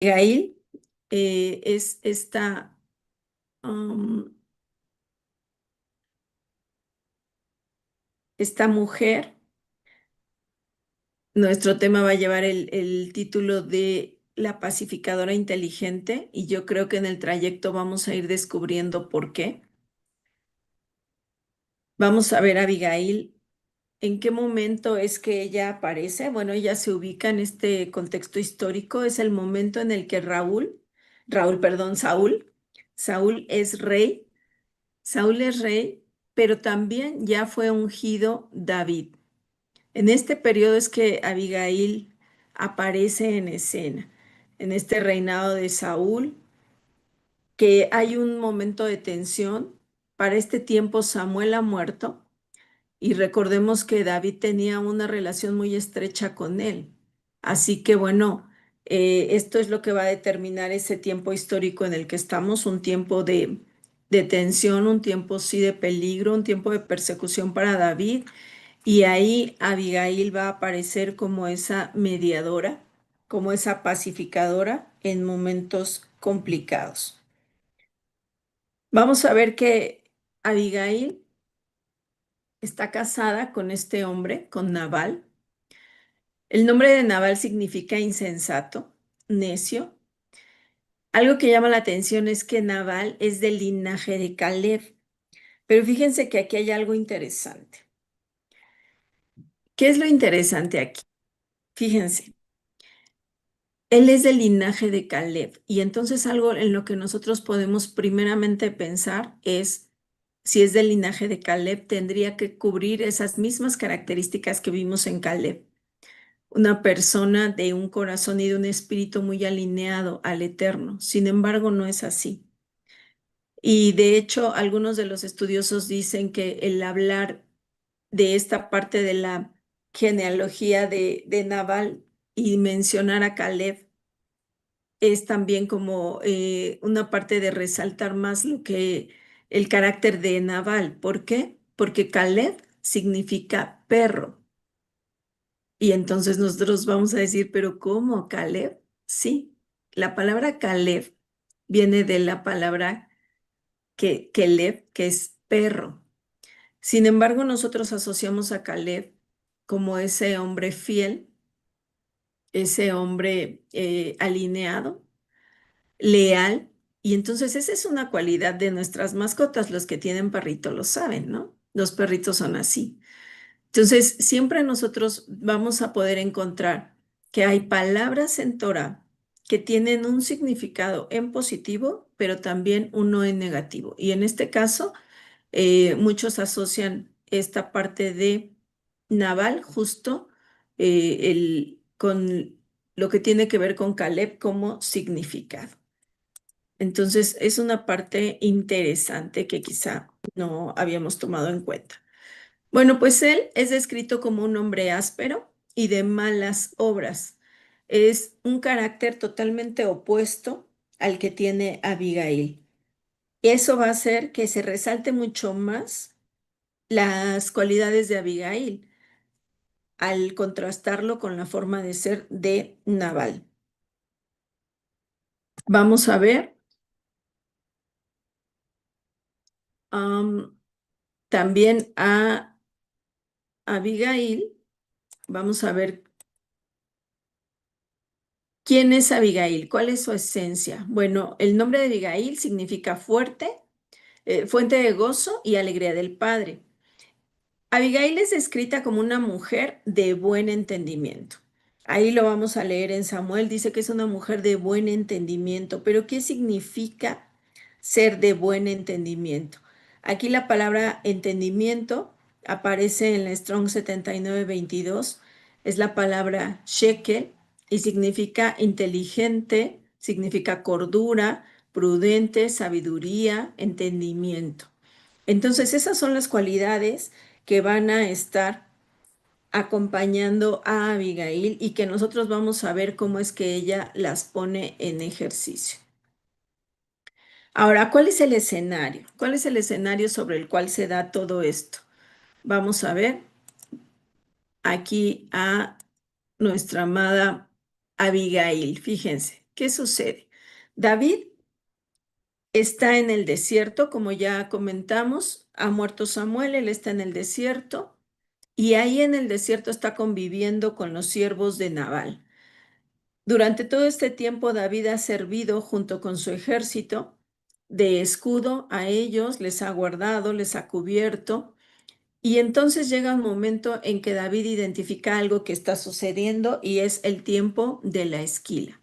Abigail es esta mujer. Nuestro tema va a llevar el título de La pacificadora inteligente y yo creo que en el trayecto vamos a ir descubriendo por qué. Vamos a ver a Abigail. ¿En qué momento es que ella aparece? Bueno, ella se ubica en este contexto histórico. Es el momento en el que perdón, Saúl es rey. Saúl es rey, pero también ya fue ungido David. En este periodo es que Abigail aparece en escena, en este reinado de Saúl, que hay un momento de tensión. Para este tiempo Samuel ha muerto y recordemos que David tenía una relación muy estrecha con él. Así que bueno, esto es lo que va a determinar ese tiempo histórico en el que estamos, un tiempo de tensión, un tiempo sí de peligro, un tiempo de persecución para David. Y ahí Abigail va a aparecer como esa mediadora, como esa pacificadora en momentos complicados. Vamos a ver que Abigail está casada con este hombre, con Nabal. El nombre de Nabal significa insensato, necio. Algo que llama la atención es que Nabal es del linaje de Caleb, pero fíjense que aquí hay algo interesante. ¿Qué es lo interesante aquí? Fíjense, él es del linaje de Caleb y entonces algo en lo que nosotros podemos primeramente pensar es si es del linaje de Caleb, tendría que cubrir esas mismas características que vimos en Caleb. Una persona de un corazón y de un espíritu muy alineado al eterno. Sin embargo, no es así. Y de hecho, algunos de los estudiosos dicen que el hablar de esta parte de la genealogía de Nabal y mencionar a Caleb es también como una parte de resaltar más lo que el carácter de Nabal. ¿Por qué? Porque Caleb significa perro. Y entonces nosotros vamos a decir, pero ¿cómo Caleb? Sí, la palabra Caleb viene de la palabra Keleb, que es perro. Sin embargo, nosotros asociamos a Caleb como ese hombre fiel, ese hombre alineado, leal. Y entonces esa es una cualidad de nuestras mascotas. Los que tienen perrito lo saben, ¿no? Los perritos son así. Entonces, siempre nosotros vamos a poder encontrar que hay palabras en Torah que tienen un significado en positivo, pero también uno en negativo. Y en este caso, muchos asocian esta parte de Naval justo con lo que tiene que ver con Caleb como significado. Entonces, es una parte interesante que quizá no habíamos tomado en cuenta. Bueno, pues él es descrito como un hombre áspero y de malas obras. Es un carácter totalmente opuesto al que tiene Abigail. Eso va a hacer que se resalte mucho más las cualidades de Abigail al contrastarlo con la forma de ser de Nabal. Vamos a ver también a Abigail. Vamos a ver quién es Abigail, cuál es su esencia. Bueno, el nombre de Abigail significa fuerte, fuente de gozo y alegría del Padre. Abigail es descrita como una mujer de buen entendimiento. Ahí lo vamos a leer en Samuel, dice que es una mujer de buen entendimiento, pero ¿qué significa ser de buen entendimiento? Aquí la palabra entendimiento aparece en la Strong 7922, es la palabra shekel y significa inteligente, significa cordura, prudente, sabiduría, entendimiento. Entonces, esas son las cualidades que van a estar acompañando a Abigail y que nosotros vamos a ver cómo es que ella las pone en ejercicio. Ahora, ¿cuál es el escenario? ¿Cuál es el escenario sobre el cual se da todo esto? Vamos a ver aquí a nuestra amada Abigail. Fíjense, ¿Qué sucede? David está en el desierto, como ya comentamos, ha muerto Samuel, él está en el desierto y ahí en el desierto está conviviendo con los siervos de Nabal. Durante todo este tiempo David ha servido junto con su ejército de escudo a ellos, les ha guardado, les ha cubierto. Y entonces llega un momento en que David identifica algo que está sucediendo y es el tiempo de la esquila.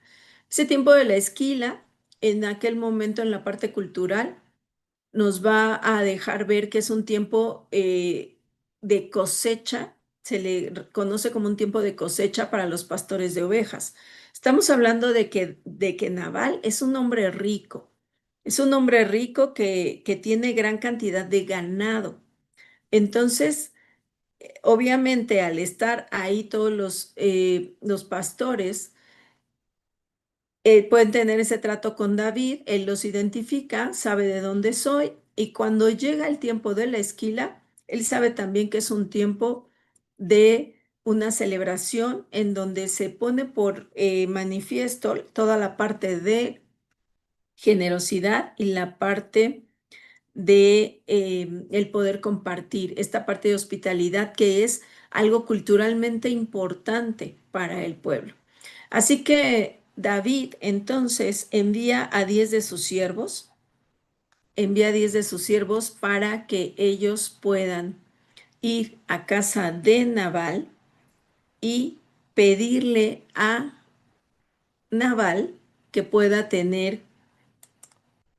Ese tiempo de la esquila, en aquel momento en la parte cultural, nos va a dejar ver que es un tiempo de cosecha, se le conoce como un tiempo de cosecha para los pastores de ovejas. Estamos hablando de que Nabal es un hombre rico, es un hombre rico que tiene gran cantidad de ganado. Entonces, obviamente, al estar ahí todos los pastores, pueden tener ese trato con David, él los identifica, sabe de dónde soy, y cuando llega el tiempo de la esquila, él sabe también que es un tiempo de una celebración en donde se pone por manifiesto toda la parte de generosidad y la parte de el poder compartir, esta parte de hospitalidad que es algo culturalmente importante para el pueblo. Así que David entonces envía a 10 de sus siervos para que ellos puedan ir a casa de Nabal y pedirle a Nabal que pueda tener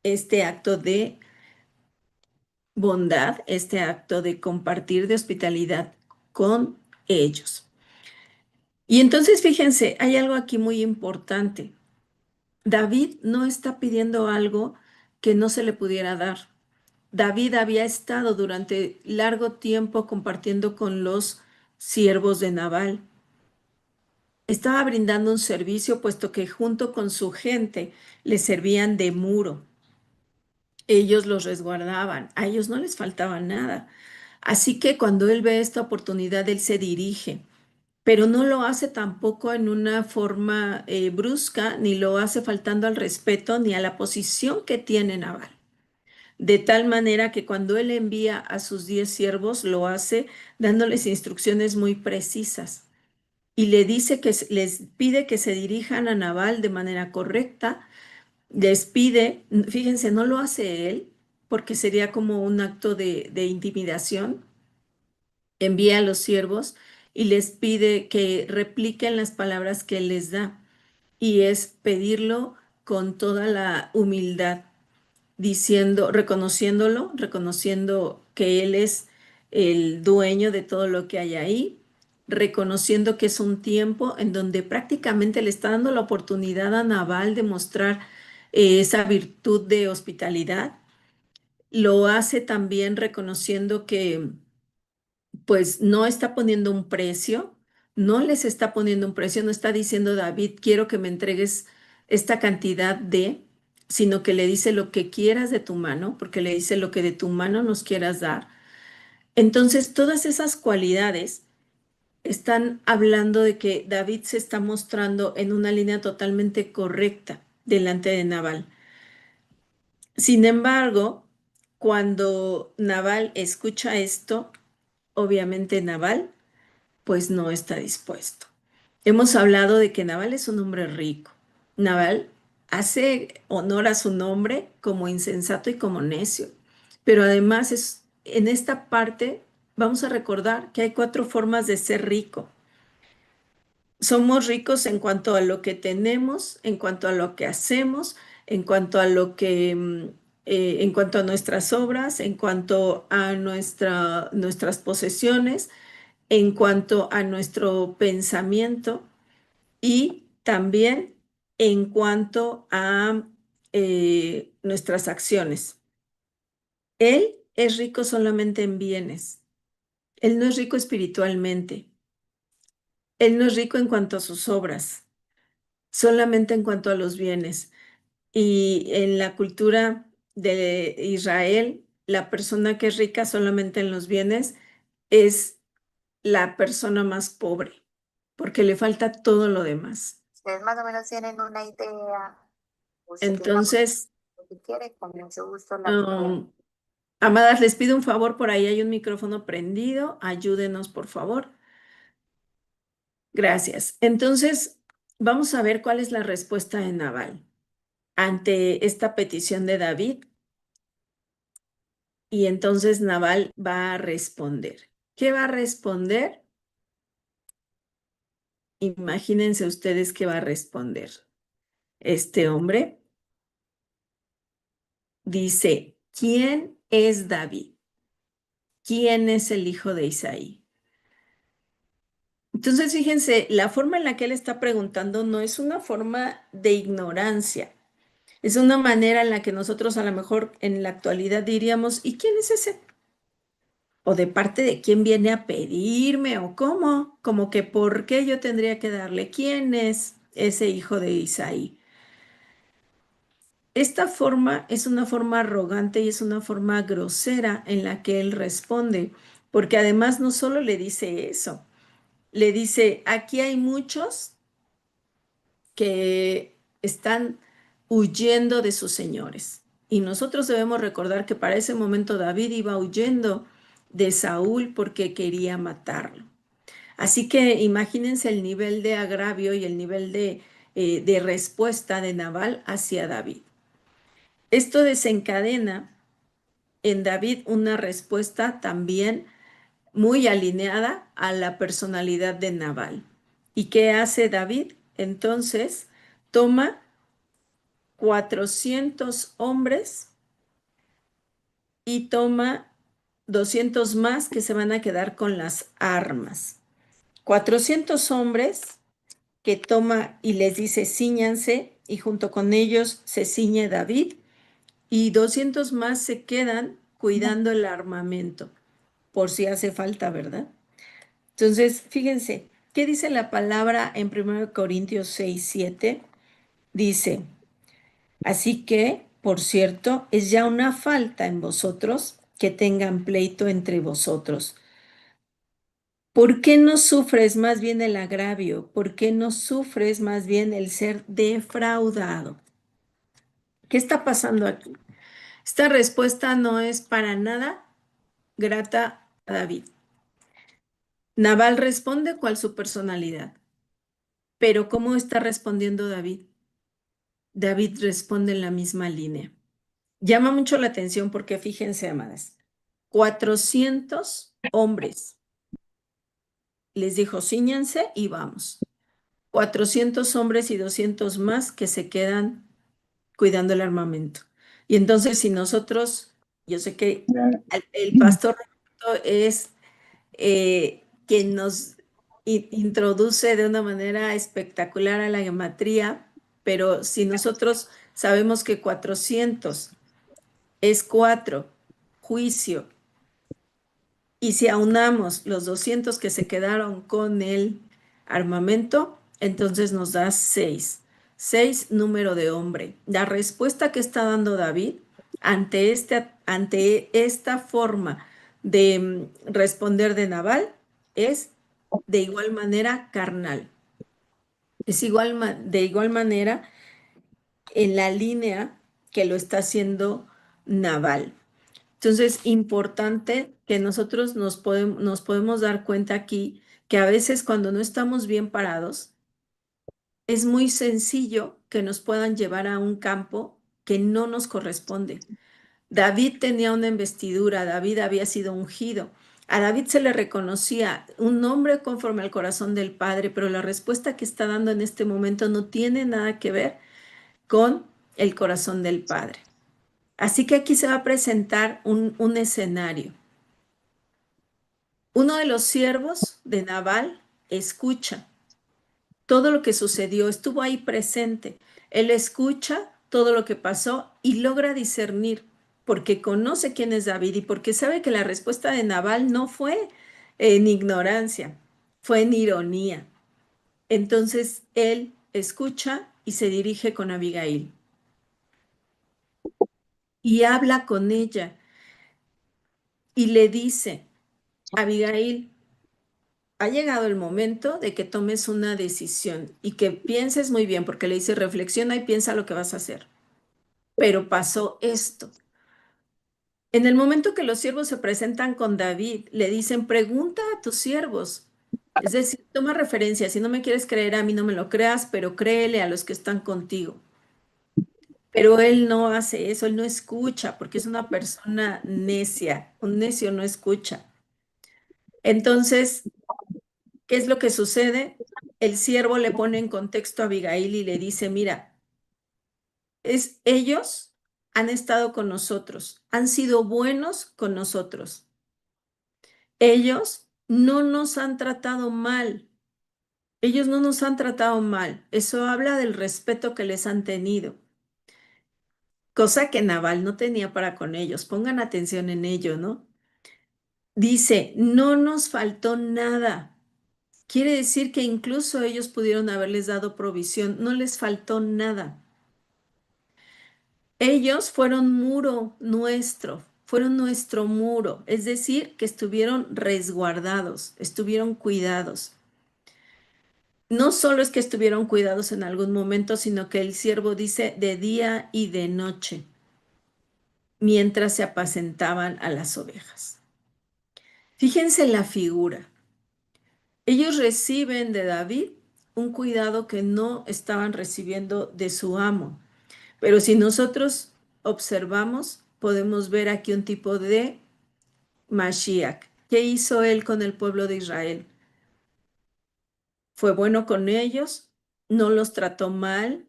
este acto de bondad, este acto de compartir, de hospitalidad con ellos. Y entonces fíjense, hay algo aquí muy importante. David no está pidiendo algo que no se le pudiera dar. David había estado durante largo tiempo compartiendo con los siervos de Nabal. Estaba brindando un servicio puesto que junto con su gente le servían de muro. Ellos los resguardaban, a ellos no les faltaba nada. Así que cuando él ve esta oportunidad, él se dirige, pero no lo hace tampoco en una forma brusca, ni lo hace faltando al respeto ni a la posición que tiene Nabal. De tal manera que cuando él envía a sus 10 siervos, lo hace dándoles instrucciones muy precisas y le dice que les pide que se dirijan a Nabal de manera correcta, les pide, fíjense, no lo hace él porque sería como un acto de intimidación, envía a los siervos y les pide que repliquen las palabras que él les da y es pedirlo con toda la humildad diciendo, reconociéndolo, reconociendo que él es el dueño de todo lo que hay ahí, reconociendo que es un tiempo en donde prácticamente le está dando la oportunidad a Nabal de mostrar esa virtud de hospitalidad. Lo hace también reconociendo que pues no está poniendo un precio, no les está poniendo un precio, no está diciendo David, quiero que me entregues esta cantidad de, sino que le dice lo que quieras de tu mano, porque le dice lo que de tu mano nos quieras dar. Entonces, todas esas cualidades están hablando de que David se está mostrando en una línea totalmente correcta delante de Nabal. Sin embargo, cuando Nabal escucha esto, obviamente Nabal pues no está dispuesto. Hemos hablado de que Naval es un hombre rico. Naval hace honor a su nombre como insensato y como necio, pero además en esta parte vamos a recordar que hay 4 formas de ser rico. Somos ricos en cuanto a lo que tenemos, en cuanto a lo que hacemos, en cuanto a lo que, en cuanto a nuestras obras, en cuanto a nuestras posesiones, en cuanto a nuestro pensamiento y también en cuanto a nuestras acciones. Él es rico solamente en bienes. Él no es rico espiritualmente. Él no es rico en cuanto a sus obras, solamente en cuanto a los bienes. Y en la cultura de Israel, la persona que es rica solamente en los bienes es la persona más pobre, porque le falta todo lo demás. ustedes más o menos tienen una idea, usted tiene una Entonces, propuesta que quiere, con mucho gusto la puedo. um, amadas, les pido un favor, por ahí hay un micrófono prendido, ayúdenos, por favor. Gracias. Entonces, vamos a ver cuál es la respuesta de Nabal ante esta petición de David. Y entonces Nabal va a responder. ¿Qué va a responder? Imagínense ustedes qué va a responder. Este hombre dice, ¿quién es David? ¿Quién es el hijo de Isaí? Entonces, fíjense, la forma en la que él está preguntando no es una forma de ignorancia, es una manera en la que nosotros a lo mejor en la actualidad diríamos, ¿y quién es ese? ¿O de parte de quién viene a pedirme? ¿O cómo? Como que ¿por qué yo tendría que darle? ¿Quién es ese hijo de Isaí? Esta forma es una forma arrogante y es una forma grosera en la que él responde, porque además no solo le dice eso, le dice, aquí hay muchos que están huyendo de sus señores. Y nosotros debemos recordar que para ese momento David iba huyendo de Saúl porque quería matarlo. Así que imagínense el nivel de agravio y el nivel de respuesta de Nabal hacia David. Esto desencadena en David una respuesta también muy alineada a la personalidad de Nabal. ¿Y qué hace David? Entonces toma 400 hombres y toma 200 más que se van a quedar con las armas. 400 hombres que toma y les dice ciñanse y junto con ellos se ciñe David y 200 más se quedan cuidando el armamento por si hace falta, ¿verdad? Entonces, fíjense, ¿qué dice la palabra en 1 Corintios 6:7? Dice, así que, por cierto, es ya una falta en vosotros que tengan pleito entre vosotros. ¿Por qué no sufres más bien el agravio? ¿Por qué no sufres más bien el ser defraudado? ¿Qué está pasando aquí? Esta respuesta no es para nada grata a David. Nabal responde cuál su personalidad, pero ¿cómo está respondiendo David? David responde en la misma línea. Llama mucho la atención porque fíjense, amadas, 400 hombres les dijo, ciñanse y vamos. 400 hombres y 200 más que se quedan cuidando el armamento. Y entonces, si nosotros, yo sé que el pastor es quien nos introduce de una manera espectacular a la gematría, pero si nosotros sabemos que 400 es 4, juicio, y si aunamos los 200 que se quedaron con el armamento, entonces nos da 6. 6 número de hombre. La respuesta que está dando David ante esta forma de responder de Nabal es de igual manera carnal. Es de igual manera en la línea que lo está haciendo Nabal. Entonces, importante que nosotros nos podemos dar cuenta aquí que a veces cuando no estamos bien parados, es muy sencillo que nos puedan llevar a un campo que no nos corresponde. David tenía una investidura, David había sido ungido. A David se le reconocía un hombre conforme al corazón del Padre, pero la respuesta que está dando en este momento no tiene nada que ver con el corazón del Padre. Así que aquí se va a presentar un escenario. Uno de los siervos de Nabal escucha todo lo que sucedió, estuvo ahí presente. Él escucha todo lo que pasó y logra discernir porque conoce quién es David y porque sabe que la respuesta de Nabal no fue en ignorancia, fue en ironía. Entonces él escucha y se dirige con Abigail y habla con ella y le dice, Abigail, ha llegado el momento de que tomes una decisión y que pienses muy bien, porque le dice, reflexiona y piensa lo que vas a hacer. Pero pasó esto. En el momento que los siervos se presentan con David, le dicen, pregunta a tus siervos. Es decir, toma referencia. Si no me quieres creer a mí, no me lo creas, pero créele a los que están contigo. Pero él no hace eso, él no escucha, porque es una persona necia. Un necio no escucha. Entonces, ¿qué es lo que sucede? El siervo le pone en contexto a Abigail y le dice, mira, ellos han estado con nosotros, han sido buenos con nosotros. Ellos no nos han tratado mal. Ellos no nos han tratado mal. Eso habla del respeto que les han tenido, cosa que Nabal no tenía para con ellos. Pongan atención en ello, ¿no? Dice, no nos faltó nada. Quiere decir que incluso ellos pudieron haberles dado provisión, no les faltó nada. Ellos fueron nuestro muro, es decir, que estuvieron resguardados, estuvieron cuidados. No solo es que estuvieron cuidados en algún momento, sino que el siervo dice de día y de noche, mientras se apacentaban a las ovejas. Fíjense la figura. Ellos reciben de David un cuidado que no estaban recibiendo de su amo. Pero si nosotros observamos, podemos ver aquí un tipo de Mashiach. ¿Qué hizo él con el pueblo de Israel? Fue bueno con ellos, no los trató mal,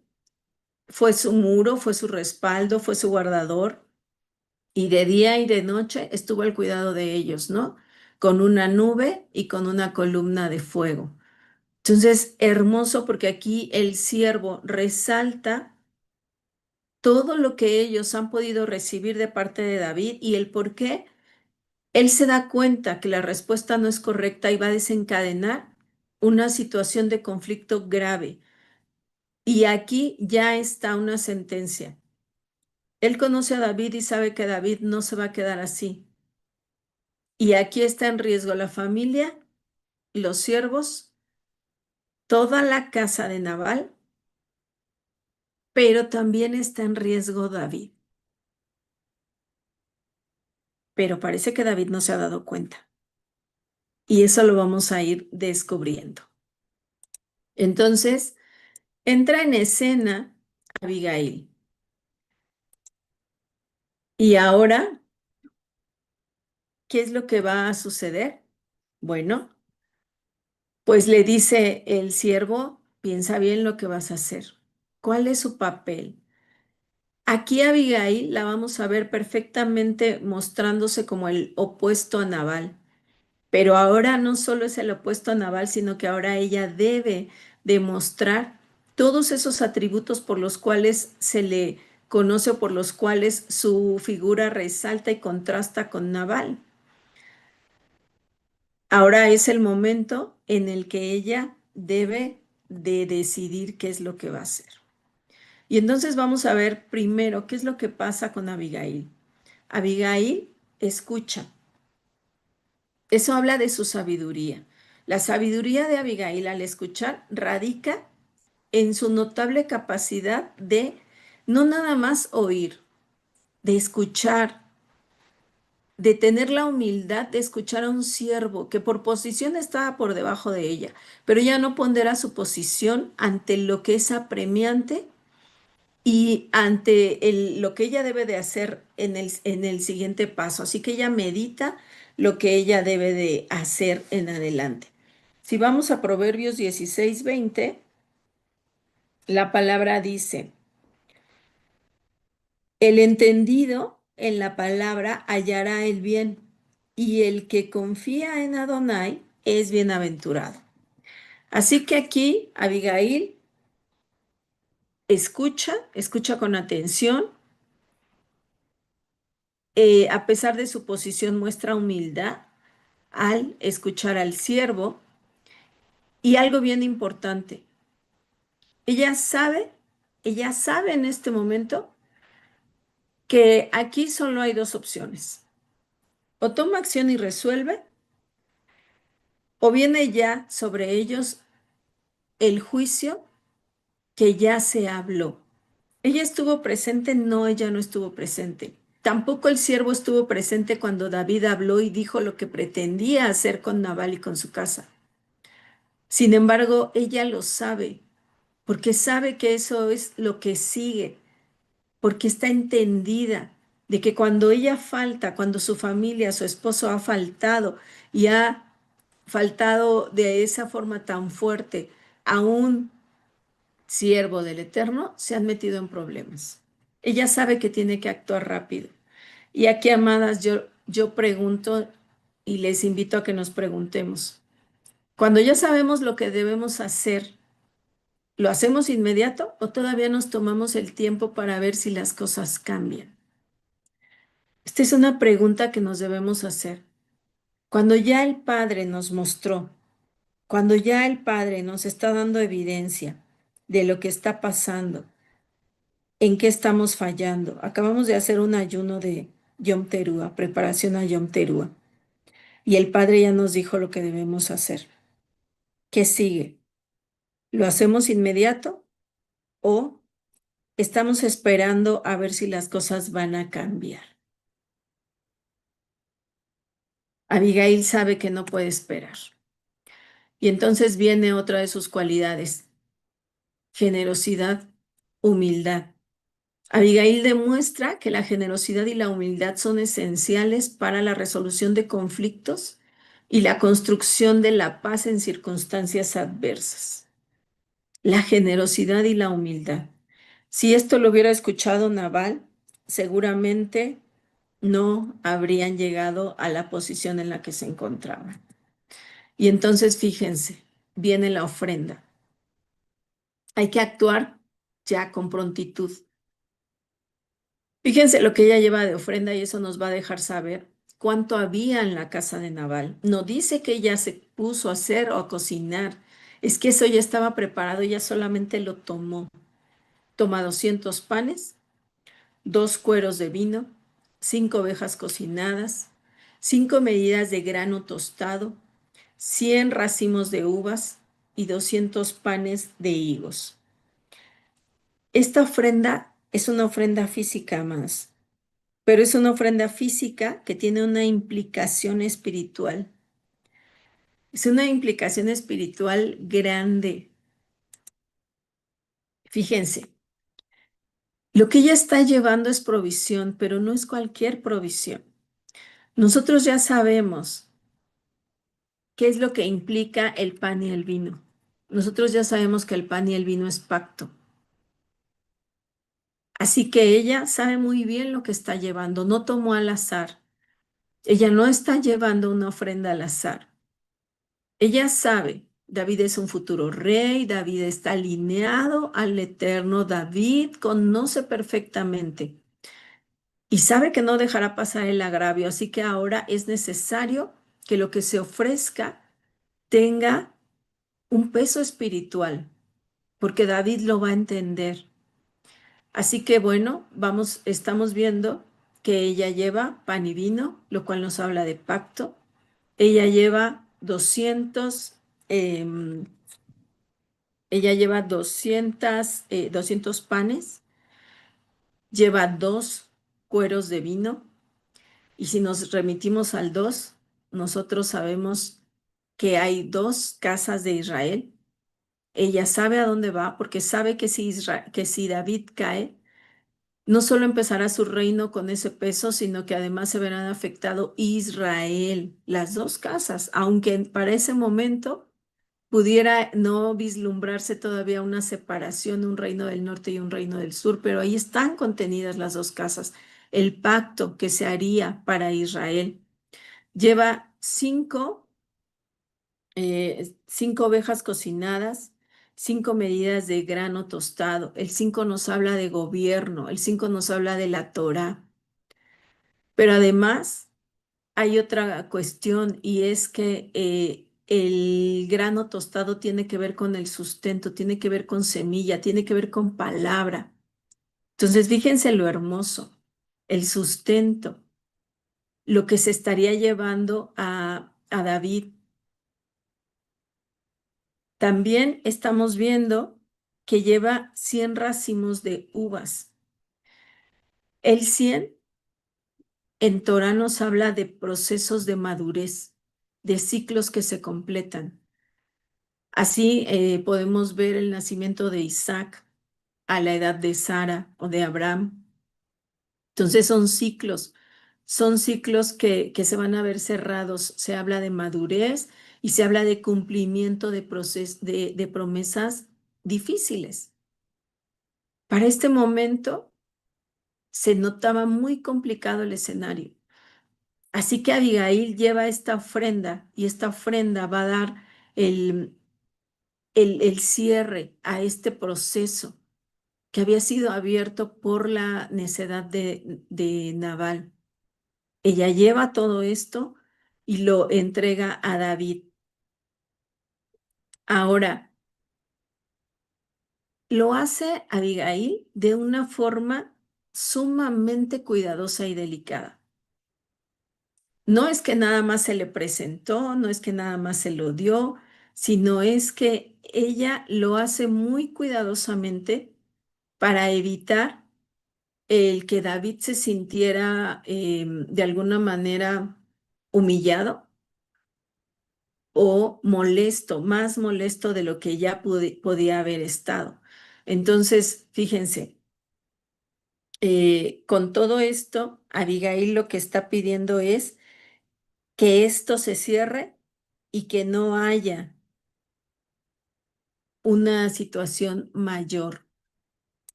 fue su muro, fue su respaldo, fue su guardador, y de día y de noche estuvo al cuidado de ellos, ¿no? Con una nube y con una columna de fuego. Entonces, hermoso porque aquí el siervo resalta todo lo que ellos han podido recibir de parte de David y el por qué él se da cuenta que la respuesta no es correcta y va a desencadenar una situación de conflicto grave. Y aquí ya está una sentencia. Él conoce a David y sabe que David no se va a quedar así. Y aquí está en riesgo la familia, los siervos, toda la casa de Nabal, pero también está en riesgo David. Pero parece que David no se ha dado cuenta. Y eso lo vamos a ir descubriendo. Entonces, entra en escena Abigail. Y ahora, ¿qué es lo que va a suceder? Bueno, pues le dice el siervo, piensa bien lo que vas a hacer. ¿Cuál es su papel? Aquí Abigail la vamos a ver perfectamente mostrándose como el opuesto a Nabal. Pero ahora no solo es el opuesto a Nabal, sino que ahora ella debe demostrar todos esos atributos por los cuales se le conoce o por los cuales su figura resalta y contrasta con Nabal. Ahora es el momento en el que ella debe de decidir qué es lo que va a hacer. Y entonces vamos a ver primero qué es lo que pasa con Abigail. Abigail escucha. Eso habla de su sabiduría. La sabiduría de Abigail al escuchar radica en su notable capacidad de no nada más oír, de escuchar, de tener la humildad de escuchar a un siervo que por posición estaba por debajo de ella, pero ella no pondera su posición ante lo que es apremiante y ante lo que ella debe de hacer en el siguiente paso. Así que ella medita lo que ella debe de hacer en adelante. Si vamos a Proverbios 16:20, la palabra dice, el entendido en la palabra hallará el bien, y el que confía en Adonai es bienaventurado. Así que aquí Abigail escucha con atención, a pesar de su posición muestra humildad al escuchar al siervo y algo bien importante, ella sabe, ella sabe en este momento que aquí solo hay dos opciones, o toma acción y resuelve, o viene ya sobre ellos el juicio que ya se habló. ¿Ella estuvo presente? No, ella no estuvo presente. Tampoco el siervo estuvo presente cuando David habló y dijo lo que pretendía hacer con Nabal y con su casa. Sin embargo, ella lo sabe, porque sabe que eso es lo que sigue, porque está entendida de que cuando ella falta, cuando su familia, su esposo ha faltado y ha faltado de esa forma tan fuerte a un siervo del Eterno, se han metido en problemas. Ella sabe que tiene que actuar rápido. Y aquí, amadas, yo pregunto y les invito a que nos preguntemos. Cuando ya sabemos lo que debemos hacer, ¿lo hacemos inmediato o todavía nos tomamos el tiempo para ver si las cosas cambian? Esta es una pregunta que nos debemos hacer. Cuando ya el Padre nos mostró, cuando ya el Padre nos está dando evidencia de lo que está pasando, en qué estamos fallando. Acabamos de hacer un ayuno de Yom Teruah, preparación a Yom Teruah, y el Padre ya nos dijo lo que debemos hacer. ¿Qué sigue? ¿Lo hacemos inmediato o estamos esperando a ver si las cosas van a cambiar? Abigail sabe que no puede esperar. Y entonces viene otra de sus cualidades: generosidad, humildad. Abigail demuestra que la generosidad y la humildad son esenciales para la resolución de conflictos y la construcción de la paz en circunstancias adversas. La generosidad y la humildad. Si esto lo hubiera escuchado Nabal, seguramente no habrían llegado a la posición en la que se encontraban. Y entonces fíjense, viene la ofrenda. Hay que actuar ya con prontitud. Fíjense lo que ella lleva de ofrenda y eso nos va a dejar saber cuánto había en la casa de Nabal. No dice que ella se puso a hacer o a cocinar. Es que eso ya estaba preparado, ella solamente lo tomó. Toma 200 panes, 2 cueros de vino, 5 ovejas cocinadas, 5 medidas de grano tostado, 100 racimos de uvas y 200 panes de higos. Esta ofrenda es una ofrenda física más, pero es una ofrenda física que tiene una implicación espiritual. Es una implicación espiritual grande. Fíjense, lo que ella está llevando es provisión, pero no es cualquier provisión. Nosotros ya sabemos qué es lo que implica el pan y el vino. Nosotros ya sabemos que el pan y el vino es pacto. Así que ella sabe muy bien lo que está llevando. No tomó al azar. Ella no está llevando una ofrenda al azar. Ella sabe, David es un futuro rey, David está alineado al eterno, David conoce perfectamente y sabe que no dejará pasar el agravio, así que ahora es necesario que lo que se ofrezca tenga un peso espiritual, porque David lo va a entender. Así que bueno, estamos viendo que ella lleva pan y vino, lo cual nos habla de pacto. Ella lleva 200, em, ella lleva 200 panes, lleva 2 cueros de vino, y si nos remitimos al 2, nosotros sabemos que hay 2 casas de Israel. Ella sabe a dónde va porque sabe que que si David cae, no solo empezará su reino con ese peso, sino que además se verán afectado Israel, las 2 casas, aunque para ese momento pudiera no vislumbrarse todavía una separación, un reino del norte y un reino del sur, pero ahí están contenidas las 2 casas, el pacto que se haría para Israel. Lleva 5 ovejas cocinadas, 5 medidas de grano tostado. El 5 nos habla de gobierno, el 5 nos habla de la Torá. Pero además hay otra cuestión y es que el grano tostado tiene que ver con el sustento, tiene que ver con semilla, tiene que ver con palabra. Entonces, fíjense lo hermoso, el sustento, lo que se estaría llevando a David. También estamos viendo que lleva 100 racimos de uvas. El 100 en Torá nos habla de procesos de madurez, de ciclos que se completan. Así podemos ver el nacimiento de Isaac a la edad de Sara o de Abraham. Entonces son ciclos que se van a ver cerrados. Se habla de madurez y se habla de cumplimiento de promesas difíciles. Para este momento se notaba muy complicado el escenario. Así que Abigail lleva esta ofrenda y esta ofrenda va a dar el, el cierre a este proceso que había sido abierto por la necedad de Nabal. Ella lleva todo esto y lo entrega a David. Ahora, lo hace Abigail de una forma sumamente cuidadosa y delicada. No es que nada más se le presentó, no es que nada más se lo dio, sino es que ella lo hace muy cuidadosamente para evitar el que David se sintiera de alguna manera humillado o molesto, más molesto de lo que ya podía haber estado. Entonces, fíjense, con todo esto, Abigail lo que está pidiendo es que esto se cierre y que no haya una situación mayor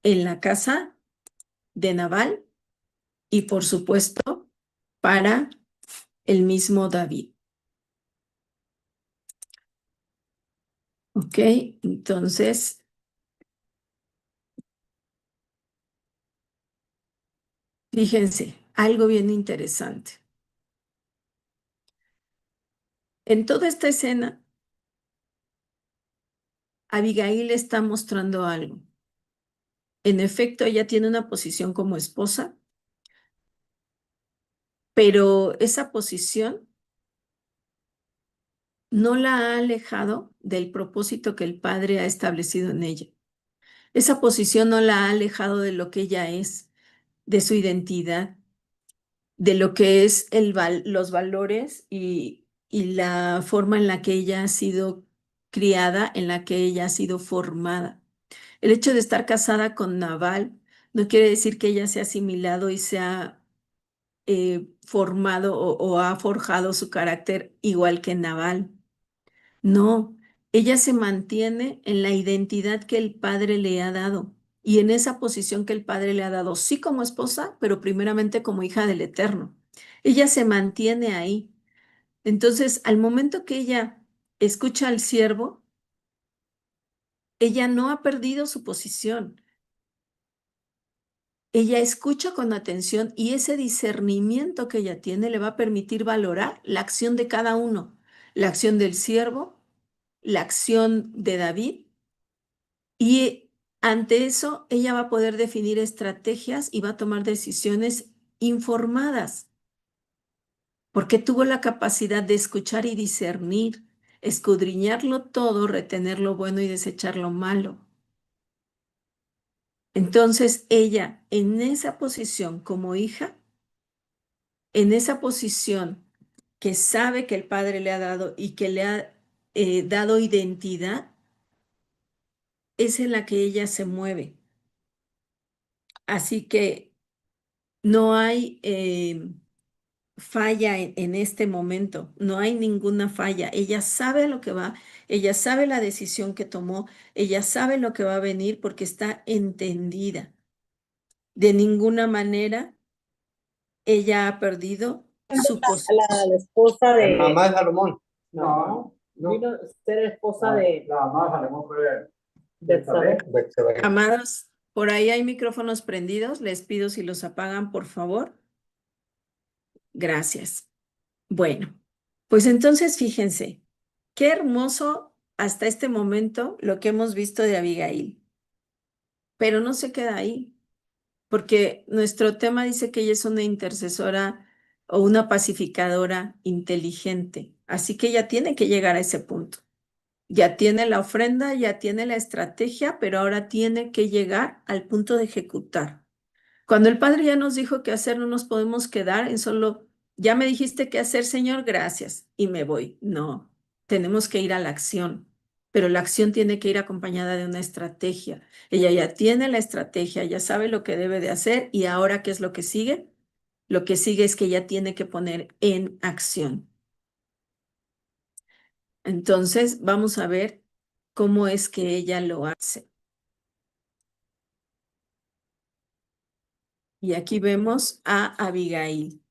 en la casa de Nabal y por supuesto para el mismo David. ¿Ok? Entonces, fíjense, algo bien interesante. En toda esta escena, Abigail está mostrando algo. En efecto, ella tiene una posición como esposa, pero esa posición no la ha alejado del propósito que el Padre ha establecido en ella. Esa posición no la ha alejado de lo que ella es, de su identidad, de lo que es los valores y la forma en la que ella ha sido criada, en la que ella ha sido formada. El hecho de estar casada con Nabal no quiere decir que ella se ha asimilado y se ha formado o ha forjado su carácter igual que Nabal. No, ella se mantiene en la identidad que el padre le ha dado y en esa posición que el padre le ha dado, sí como esposa, pero primeramente como hija del Eterno. Ella se mantiene ahí. Entonces, al momento que ella escucha al siervo, ella no ha perdido su posición. Ella escucha con atención y ese discernimiento que ella tiene le va a permitir valorar la acción de cada uno, la acción del siervo, la acción de David y ante eso ella va a poder definir estrategias y va a tomar decisiones informadas porque tuvo la capacidad de escuchar y discernir, escudriñarlo todo, retener lo bueno y desechar lo malo. Entonces ella en esa posición como hija, en esa posición que sabe que el Padre le ha dado y que le ha dado identidad, es en la que ella se mueve. Así que no hay falla en este momento, no hay ninguna falla. Ella sabe a lo que va, ella sabe la decisión que tomó, ella sabe lo que va a venir porque está entendida. De ninguna manera ella ha perdido su posición. La esposa La de... mamá de Salomón. No, No. vino a ser esposa de... La mamá de Salomón fue Betsabé. Betsabé. Amados, por ahí hay micrófonos prendidos, les pido si los apagan, por favor. Gracias. Bueno, pues entonces fíjense, qué hermoso hasta este momento lo que hemos visto de Abigail, pero no se queda ahí, porque nuestro tema dice que ella es una intercesora o una pacificadora inteligente, así que ella tiene que llegar a ese punto Ya tiene la ofrenda, ya tiene la estrategia, pero ahora tiene que llegar al punto de ejecutar. Cuando el Padre ya nos dijo qué hacer, no nos podemos quedar en solo, ya me dijiste qué hacer, Señor, gracias, y me voy. No, tenemos que ir a la acción, pero la acción tiene que ir acompañada de una estrategia. Ella ya tiene la estrategia, ya sabe lo que debe de hacer y ahora, ¿qué es lo que sigue? Lo que sigue es que ella tiene que poner en acción. Entonces, vamos a ver cómo es que ella lo hace. Y aquí vemos a Abigail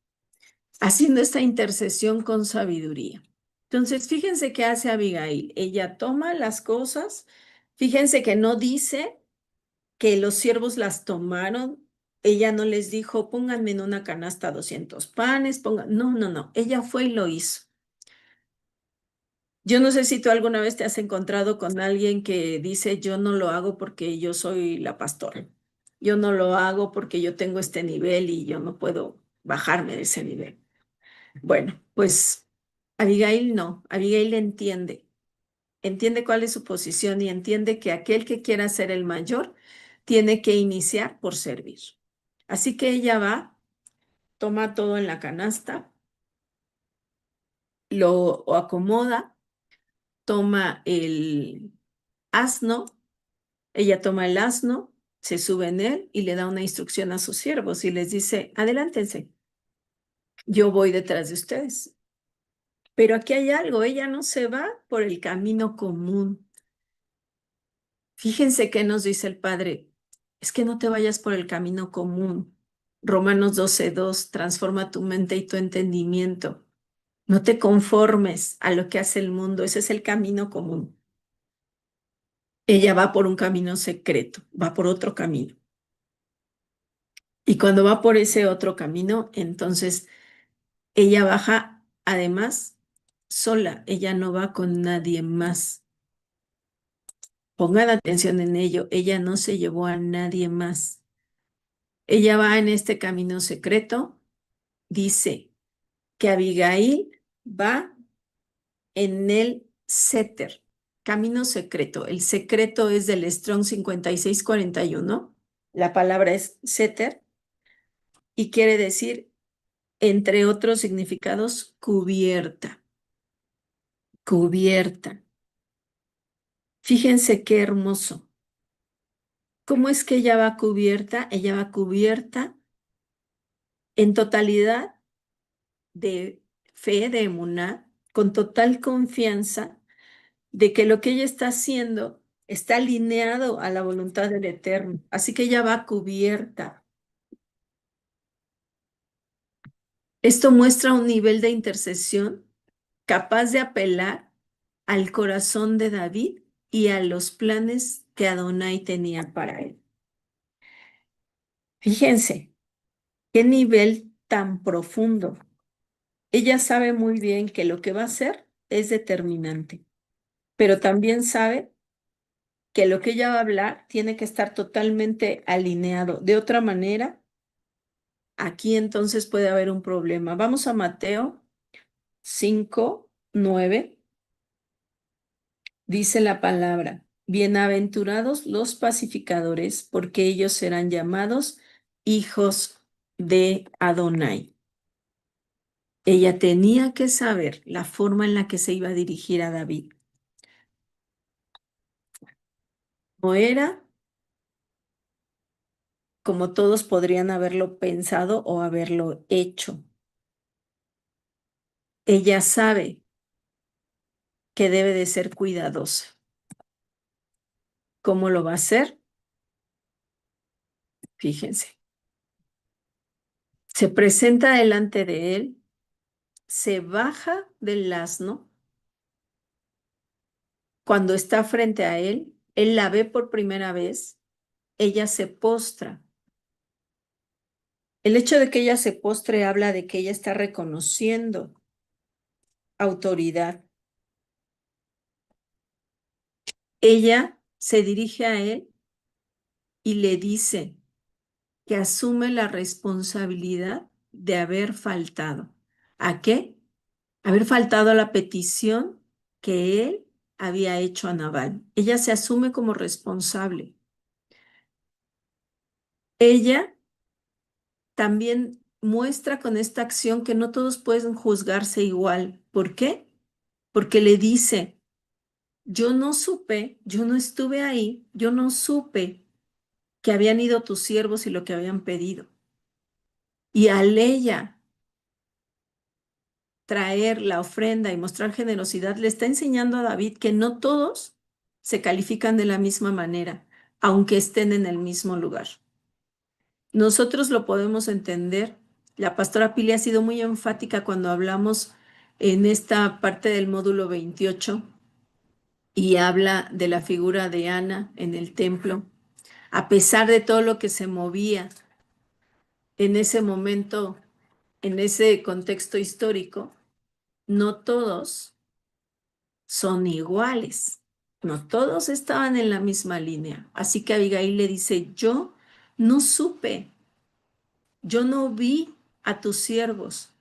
haciendo esta intercesión con sabiduría. Entonces, fíjense qué hace Abigail. Ella toma las cosas, fíjense que no dice que los siervos las tomaron. Ella no les dijo, pónganme en una canasta 200 panes, No, no, no. Ella fue y lo hizo. Yo no sé si tú alguna vez te has encontrado con alguien que dice, yo no lo hago porque yo soy la pastora. Yo no lo hago porque yo tengo este nivel y yo no puedo bajarme de ese nivel. Bueno, pues Abigail no. Abigail entiende cuál es su posición y entiende que aquel que quiera ser el mayor tiene que iniciar por servir. Así que ella va, toma todo en la canasta, lo acomoda, toma el asno. Ella toma el asno, se sube en él y le da una instrucción a sus siervos y les dice, adelántense, yo voy detrás de ustedes. Pero aquí hay algo, ella no se va por el camino común. Fíjense qué nos dice el Padre, es que no te vayas por el camino común. Romanos 12:2, transforma tu mente y tu entendimiento. No te conformes a lo que hace el mundo, ese es el camino común. Ella va por un camino secreto, va por otro camino. Y cuando va por ese otro camino, entonces ella baja además sola, ella no va con nadie más. Pongan atención en ello, ella no se llevó a nadie más. Ella va en este camino secreto, dice que Abigail va en el Seter, camino secreto. El secreto es del Strong 5641. La palabra es Seter y quiere decir, entre otros significados, cubierta. Cubierta. Fíjense qué hermoso. ¿Cómo es que ella va cubierta? Ella va cubierta en totalidad de fe, de emuná, con total confianza de que lo que ella está haciendo está alineado a la voluntad del Eterno. Así que ella va cubierta. Esto muestra un nivel de intercesión capaz de apelar al corazón de David y a los planes que Adonai tenía para él. Fíjense, qué nivel tan profundo. Ella sabe muy bien que lo que va a hacer es determinante, pero también sabe que lo que ella va a hablar tiene que estar totalmente alineado. De otra manera, aquí entonces puede haber un problema. Vamos a Mateo 5:9. Dice la palabra, bienaventurados los pacificadores, porque ellos serán llamados hijos de Adonai. Ella tenía que saber la forma en la que se iba a dirigir a David. No era como todos podrían haberlo pensado o haberlo hecho. Ella sabe que debe de ser cuidadosa. ¿Cómo lo va a hacer? Fíjense. Se presenta delante de él, se baja del asno. Cuando está frente a él la ve por primera vez, ella se postra. El hecho de que ella se postre habla de que ella está reconociendo autoridad. Ella se dirige a él y le dice que asume la responsabilidad de haber faltado. ¿A qué? Haber faltado a la petición que él había hecho a Nabal. Ella se asume como responsable. Ella también muestra con esta acción que no todos pueden juzgarse igual. ¿Por qué? Porque le dice, yo no supe, yo no estuve ahí, yo no supe que habían ido tus siervos y lo que habían pedido. Y al ella traer la ofrenda y mostrar generosidad, le está enseñando a David que no todos se califican de la misma manera, aunque estén en el mismo lugar. Nosotros lo podemos entender. La pastora Pili ha sido muy enfática cuando hablamos en esta parte del módulo 28 y habla de la figura de Ana en el templo. A pesar de todo lo que se movía en ese momento, en ese contexto histórico, no todos son iguales. No todos estaban en la misma línea. Así que Abigail le dice, yo no supe, yo no vi a tus siervos.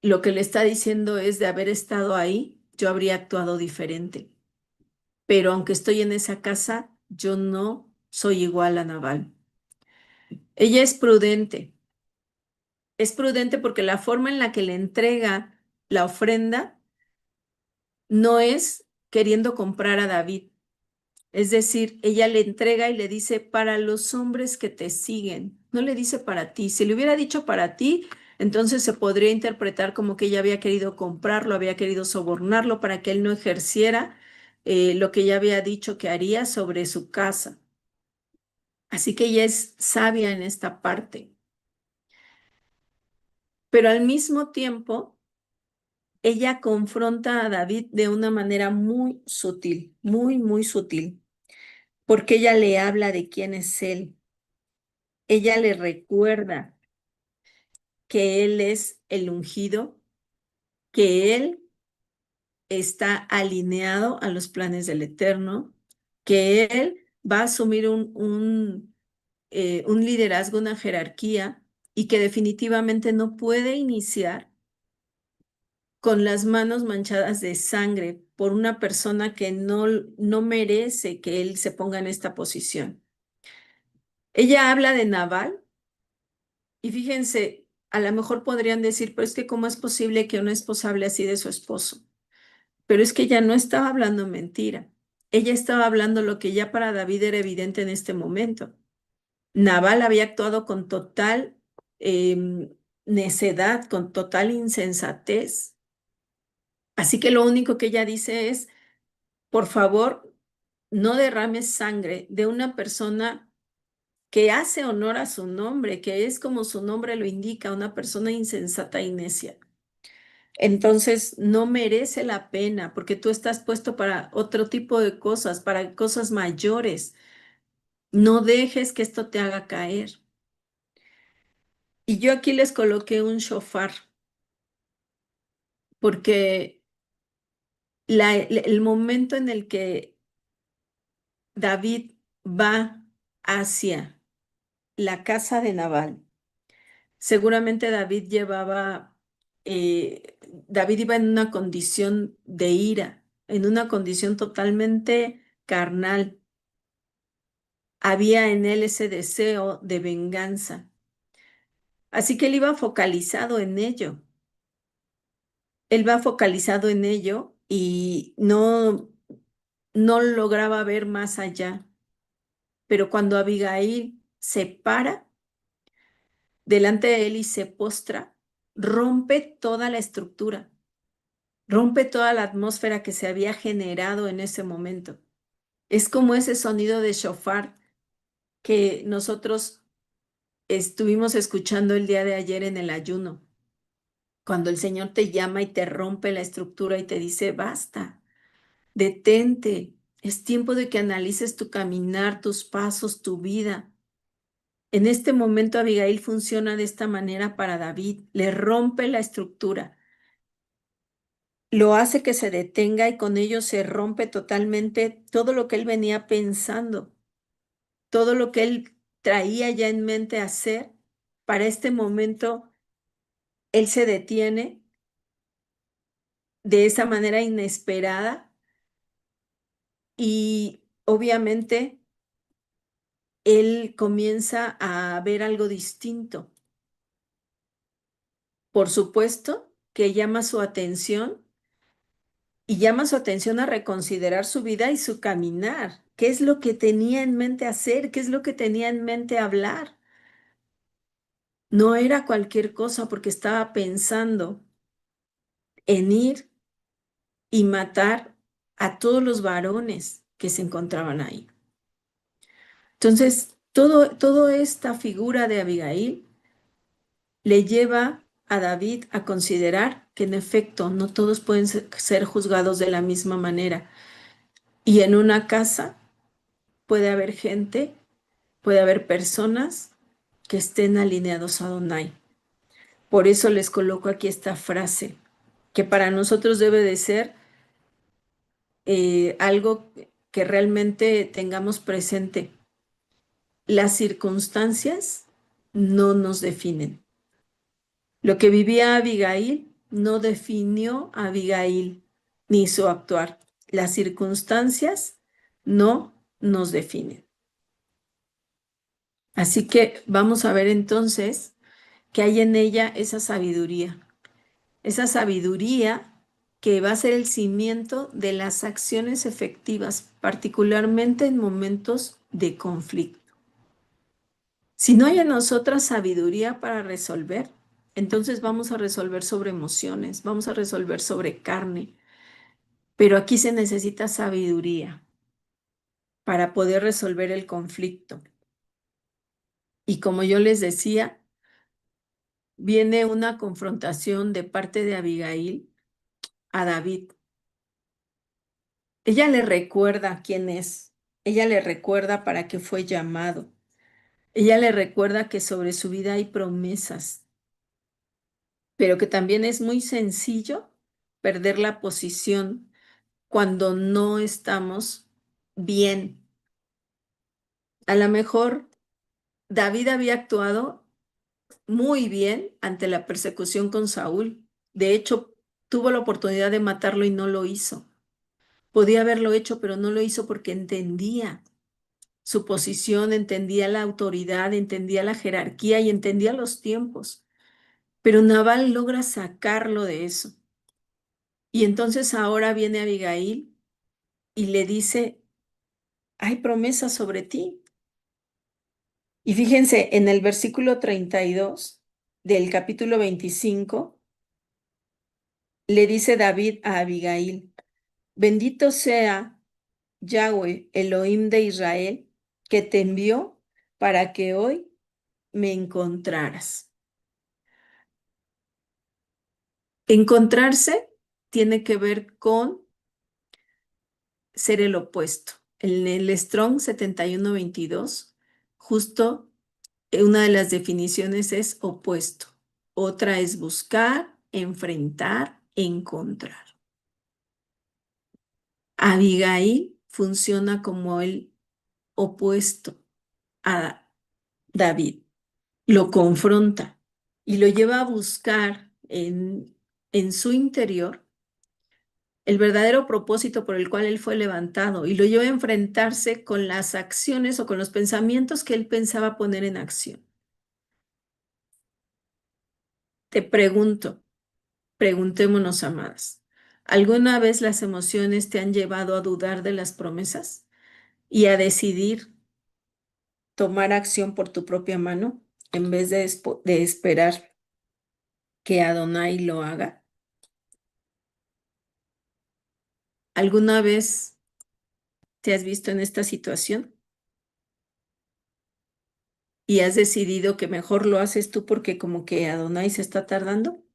Lo que le está diciendo es, de haber estado ahí, yo habría actuado diferente. Pero aunque estoy en esa casa, yo no soy igual a Nabal. Ella es prudente. Es prudente porque la forma en la que le entrega la ofrenda no es queriendo comprar a David. Es decir, ella le entrega y le dice, para los hombres que te siguen. No le dice para ti. Si le hubiera dicho para ti, entonces se podría interpretar como que ella había querido comprarlo, había querido sobornarlo para que él no ejerciera lo que ella había dicho que haría sobre su casa. Así que ella es sabia en esta parte. Pero al mismo tiempo, ella confronta a David de una manera muy sutil, muy, muy sutil, porque ella le habla de quién es él. Ella le recuerda que él es el ungido, que él está alineado a los planes del Eterno, que él va a asumir un liderazgo, una jerarquía, y que definitivamente no puede iniciar con las manos manchadas de sangre por una persona que no merece que él se ponga en esta posición. Ella habla de Nabal y fíjense, a lo mejor podrían decir, pero es que ¿cómo es posible que una esposa hable así de su esposo? Pero es que ella no estaba hablando mentira. Ella estaba hablando lo que ya para David era evidente en este momento. Nabal había actuado con total necedad, con total insensatez. Así que lo único que ella dice es, por favor, no derrames sangre de una persona que hace honor a su nombre, que es como su nombre lo indica, una persona insensata y necia. Entonces no merece la pena porque tú estás puesto para otro tipo de cosas, para cosas mayores. No dejes que esto te haga caer. Y yo aquí les coloqué un shofar porque el momento en el que David va hacia la casa de Nabal, seguramente David iba en una condición de ira, en una condición totalmente carnal. Había en él ese deseo de venganza. Así que él iba focalizado en ello. Él va focalizado en ello y no lograba ver más allá. Pero cuando Abigail se para delante de él y se postra, rompe toda la estructura, rompe toda la atmósfera que se había generado en ese momento. Es como ese sonido de shofar que nosotros estuvimos escuchando el día de ayer en el ayuno, cuando el Señor te llama y te rompe la estructura y te dice, basta, detente, es tiempo de que analices tu caminar, tus pasos, tu vida. En este momento Abigail funciona de esta manera para David, le rompe la estructura, lo hace que se detenga y con ello se rompe totalmente todo lo que él venía pensando, todo lo que él traía ya en mente hacer. Para este momento, él se detiene de esa manera inesperada y obviamente él comienza a ver algo distinto. Por supuesto que llama su atención y llama su atención a reconsiderar su vida y su caminar. ¿Qué es lo que tenía en mente hacer? ¿Qué es lo que tenía en mente hablar? No era cualquier cosa porque estaba pensando en ir y matar a todos los varones que se encontraban ahí. Entonces, toda esta figura de Abigail le lleva a David a considerar que en efecto no todos pueden ser juzgados de la misma manera. Y en una casa puede haber gente, puede haber personas que estén alineados a Adonai. Por eso les coloco aquí esta frase, que para nosotros debe de ser algo que realmente tengamos presente. Las circunstancias no nos definen. Lo que vivía Abigail no definió a Abigail ni su actuar. Las circunstancias no nos definen. Así que vamos a ver entonces que hay en ella esa sabiduría que va a ser el cimiento de las acciones efectivas, particularmente en momentos de conflicto. Si no hay en nosotras sabiduría para resolver, entonces vamos a resolver sobre emociones, vamos a resolver sobre carne, pero aquí se necesita sabiduría para poder resolver el conflicto. Y como yo les decía, viene una confrontación de parte de Abigail a David. Ella le recuerda quién es, ella le recuerda para qué fue llamado, ella le recuerda que sobre su vida hay promesas, pero que también es muy sencillo perder la posición cuando no estamos bien. A lo mejor David había actuado muy bien ante la persecución con Saúl. De hecho, tuvo la oportunidad de matarlo y no lo hizo. Podía haberlo hecho, pero no lo hizo porque entendía su posición, entendía la autoridad, entendía la jerarquía y entendía los tiempos. Pero Nabal logra sacarlo de eso. Y entonces ahora viene Abigail y le dice, hay promesas sobre ti. Y fíjense, en el versículo 32 del capítulo 25, le dice David a Abigail, bendito sea Yahweh, Elohim de Israel, que te envió para que hoy me encontraras. Encontrarse tiene que ver con ser el opuesto. En el Strong 7122, justo una de las definiciones es opuesto. Otra es buscar, enfrentar, encontrar. Abigail funciona como el opuesto a David. Lo confronta y lo lleva a buscar en su interior el verdadero propósito por el cual él fue levantado y lo lleva a enfrentarse con las acciones o con los pensamientos que él pensaba poner en acción. Te pregunto, preguntémonos, amadas, ¿alguna vez las emociones te han llevado a dudar de las promesas y a decidir tomar acción por tu propia mano en vez de esperar que Adonai lo haga? ¿Alguna vez te has visto en esta situación y has decidido que mejor lo haces tú porque como que Adonai se está tardando?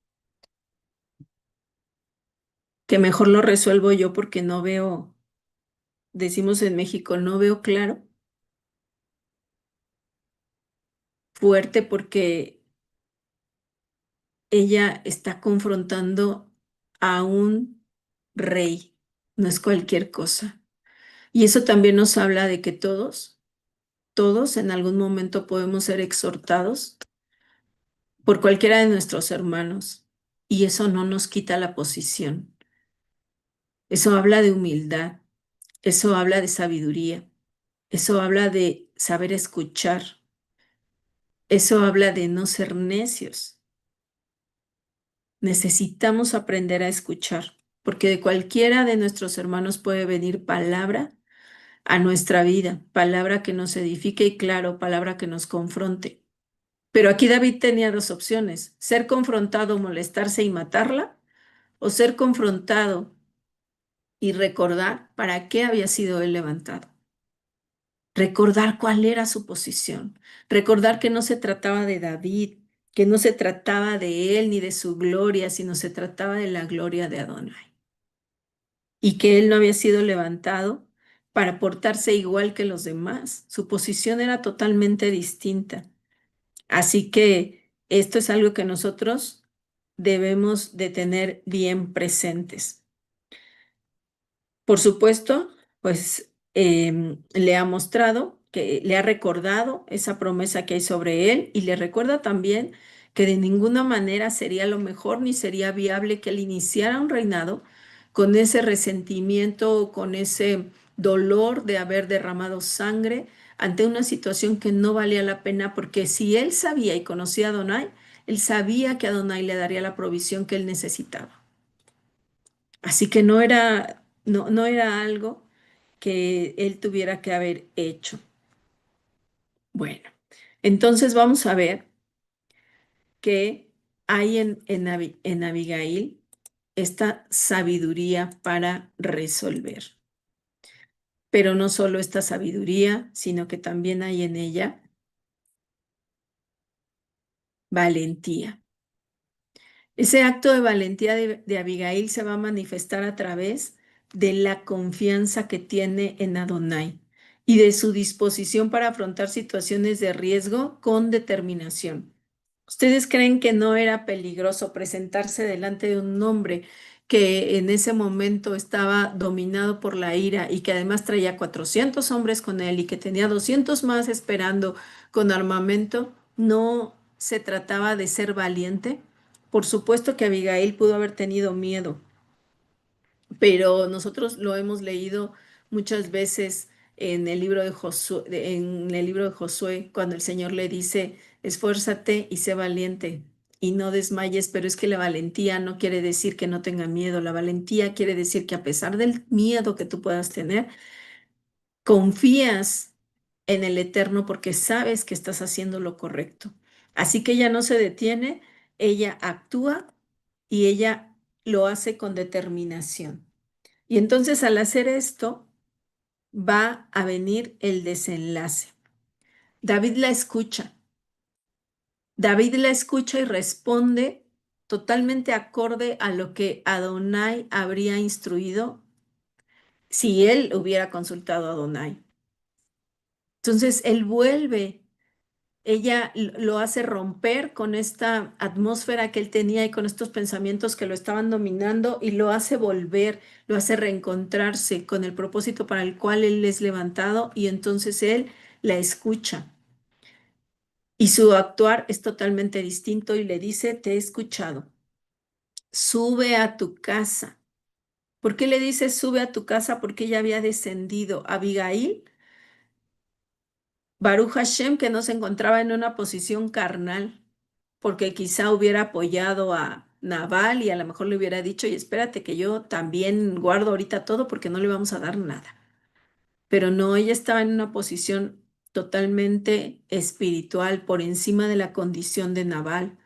Que mejor lo resuelvo yo porque no veo, decimos en México, no veo claro. Fuerte porque ella está confrontando a un rey, no es cualquier cosa. Y eso también nos habla de que todos en algún momento podemos ser exhortados por cualquiera de nuestros hermanos y eso no nos quita la posición. Eso habla de humildad, Eso habla de sabiduría. Eso habla de saber escuchar. Eso habla de no ser necios. Necesitamos aprender a escuchar, porque de cualquiera de nuestros hermanos puede venir palabra a nuestra vida, palabra que nos edifique y claro, palabra que nos confronte. Pero aquí David tenía dos opciones: ser confrontado, molestarse y matarla, o ser confrontado y recordar para qué había sido él levantado. Recordar cuál era su posición, recordar que no se trataba de David, que no se trataba de él ni de su gloria, sino se trataba de la gloria de Adonai, y que él no había sido levantado para portarse igual que los demás. Su posición era totalmente distinta. Así que esto es algo que nosotros debemos de tener bien presentes. Por supuesto, pues le ha mostrado, que le ha recordado esa promesa que hay sobre él, y le recuerda también que de ninguna manera sería lo mejor ni sería viable que él iniciara un reinado con ese resentimiento o con ese dolor de haber derramado sangre ante una situación que no valía la pena, porque si él sabía y conocía a Adonai, él sabía que Adonai le daría la provisión que él necesitaba. Así que no era algo que él tuviera que haber hecho. Bueno, entonces vamos a ver que hay en Abigail esta sabiduría para resolver. Pero no solo esta sabiduría, sino que también hay en ella valentía. Ese acto de valentía de Abigail se va a manifestar a través de la confianza que tiene en Adonai y de su disposición para afrontar situaciones de riesgo con determinación. ¿Ustedes creen que no era peligroso presentarse delante de un hombre que en ese momento estaba dominado por la ira y que además traía 400 hombres con él y que tenía 200 más esperando con armamento? ¿No se trataba de ser valiente? Por supuesto que Abigail pudo haber tenido miedo, pero nosotros lo hemos leído muchas veces en el libro de Josué, cuando el Señor le dice: esfuérzate y sé valiente y no desmayes. Pero es que la valentía no quiere decir que no tenga miedo. La valentía quiere decir que a pesar del miedo que tú puedas tener, confías en el Eterno porque sabes que estás haciendo lo correcto. Así que ella no se detiene, ella actúa y ella lo hace con determinación. Y entonces, al hacer esto, va a venir el desenlace. David la escucha. David la escucha y responde totalmente acorde a lo que Adonai habría instruido si él hubiera consultado a Adonai. Entonces, él vuelve. Ella lo hace romper con esta atmósfera que él tenía y con estos pensamientos que lo estaban dominando, y lo hace volver, lo hace reencontrarse con el propósito para el cual él es levantado, y entonces él la escucha. Y su actuar es totalmente distinto y le dice: te he escuchado, sube a tu casa. ¿Por qué le dice sube a tu casa? Porque ella había descendido. Abigail, Baruch Hashem, que no se encontraba en una posición carnal, porque quizá hubiera apoyado a Nabal y a lo mejor le hubiera dicho: y espérate que yo también guardo ahorita todo porque no le vamos a dar nada. Pero no, ella estaba en una posición totalmente espiritual, por encima de la condición de Nabal,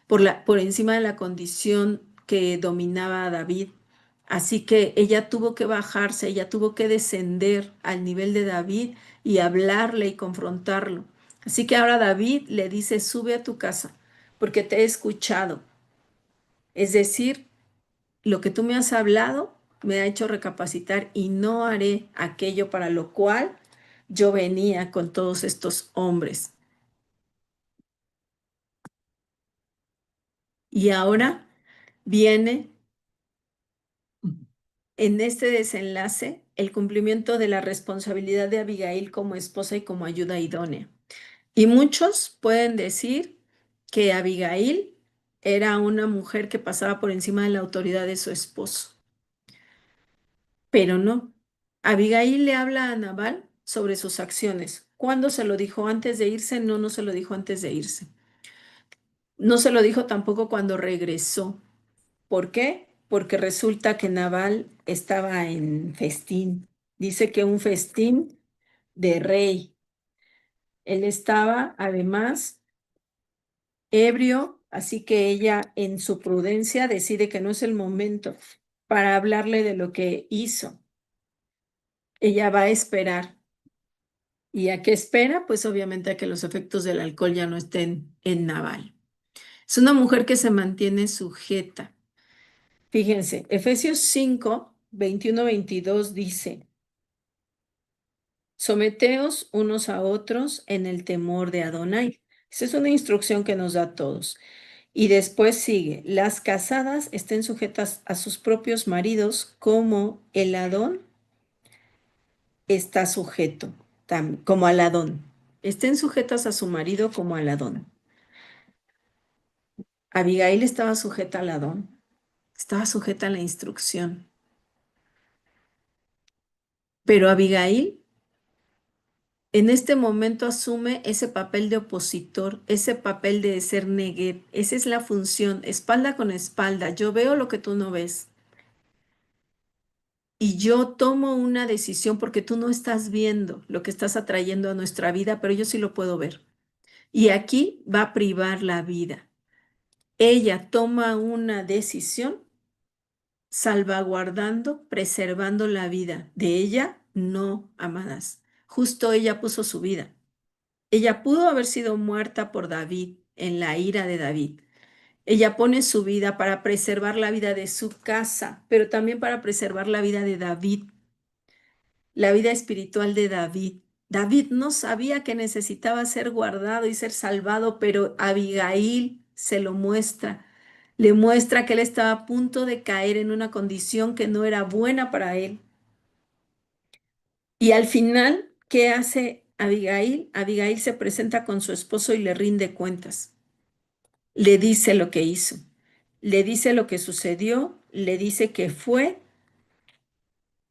por encima de la condición que dominaba a David. Así que ella tuvo que bajarse, ella tuvo que descender al nivel de David y hablarle y confrontarlo. Así que ahora David le dice: sube a tu casa, porque te he escuchado. Es decir, lo que tú me has hablado me ha hecho recapacitar y no haré aquello para lo cual yo venía con todos estos hombres. Y ahora viene en este desenlace el cumplimiento de la responsabilidad de Abigail como esposa y como ayuda idónea. Y muchos pueden decir que Abigail era una mujer que pasaba por encima de la autoridad de su esposo, pero no. Abigail le habla a Nabal sobre sus acciones. ¿Cuándo se lo dijo? ¿Antes de irse? No, no se lo dijo antes de irse. No se lo dijo tampoco cuando regresó. ¿Por qué? Porque resulta que Nabal estaba en festín. Dice que un festín de rey. Él estaba además ebrio, así que ella en su prudencia decide que no es el momento para hablarle de lo que hizo. Ella va a esperar. ¿Y a qué espera? Pues obviamente a que los efectos del alcohol ya no estén en Nabal. Es una mujer que se mantiene sujeta. Fíjense, Efesios 5, 21-22 dice, someteos unos a otros en el temor de Adonai. Esa es una instrucción que nos da a todos. Y después sigue, las casadas estén sujetas a sus propios maridos como el Adón está sujeto, como al Adón. Estén sujetas a su marido como al Adón. Abigail estaba sujeta al Adón, estaba sujeta a la instrucción. Pero Abigail en este momento asume ese papel de opositor, ese papel de ser neguet. Esa es la función, espalda con espalda. Yo veo lo que tú no ves. Y yo tomo una decisión porque tú no estás viendo lo que estás atrayendo a nuestra vida, pero yo sí lo puedo ver. Y aquí va a privar la vida. Ella toma una decisión salvaguardando, preservando la vida de ella, no, amadas. Justo ella puso su vida. Ella pudo haber sido muerta por David en la ira de David. Ella pone su vida para preservar la vida de su casa, pero también para preservar la vida de David, la vida espiritual de David. David no sabía que necesitaba ser guardado y ser salvado, pero Abigail se lo muestra. Le muestra que él estaba a punto de caer en una condición que no era buena para él. Y al final, ¿qué hace Abigail? Abigail se presenta con su esposo y le rinde cuentas. Le dice lo que hizo, le dice lo que sucedió, le dice que fue,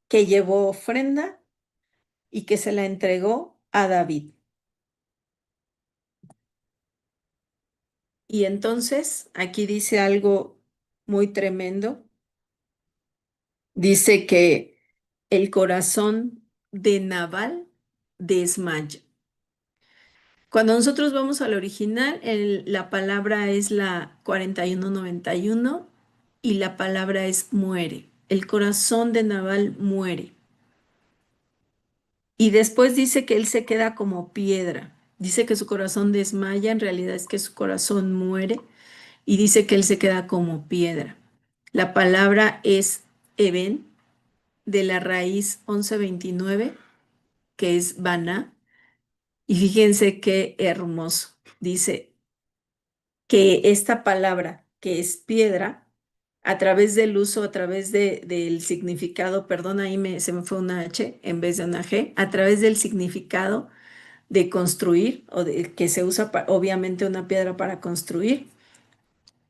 que llevó ofrenda y que se la entregó a David. Y entonces aquí dice algo muy tremendo. Dice que el corazón de Nabal desmaya. Cuando nosotros vamos al original, la palabra es la 4191 y la palabra es muere. El corazón de Nabal muere. Y después dice que él se queda como piedra. Dice que su corazón desmaya, en realidad es que su corazón muere. Y dice que él se queda como piedra. La palabra es Eben, de la raíz 1129, que es Baná. Y fíjense qué hermoso. Dice que esta palabra, que es piedra, a través del uso, a través del significado, perdón, ahí se me fue una H en vez de una G, a través del significado de construir, o de que se usa obviamente una piedra para construir,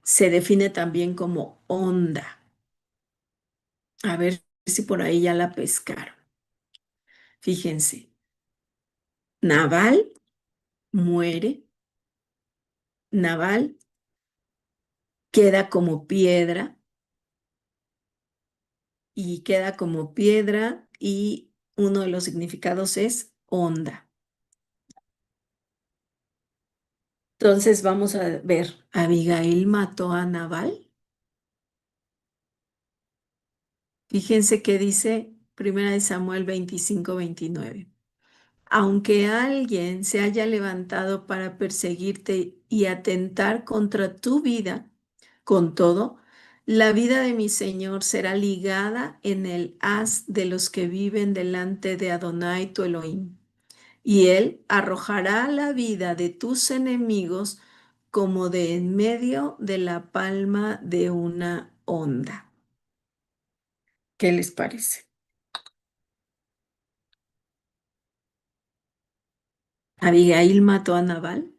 se define también como onda. A ver si por ahí ya la pescaron. Fíjense, Naval muere, Naval queda como piedra y queda como piedra y uno de los significados es onda. Entonces vamos a ver, Abigail mató a Naval. Fíjense que dice Primera de Samuel 25-29. Aunque alguien se haya levantado para perseguirte y atentar contra tu vida, con todo, la vida de mi Señor será ligada en el haz de los que viven delante de Adonai tu Elohim, y él arrojará la vida de tus enemigos como de en medio de la palma de una onda. ¿Qué les parece? ¿Abigail mató a Nabal?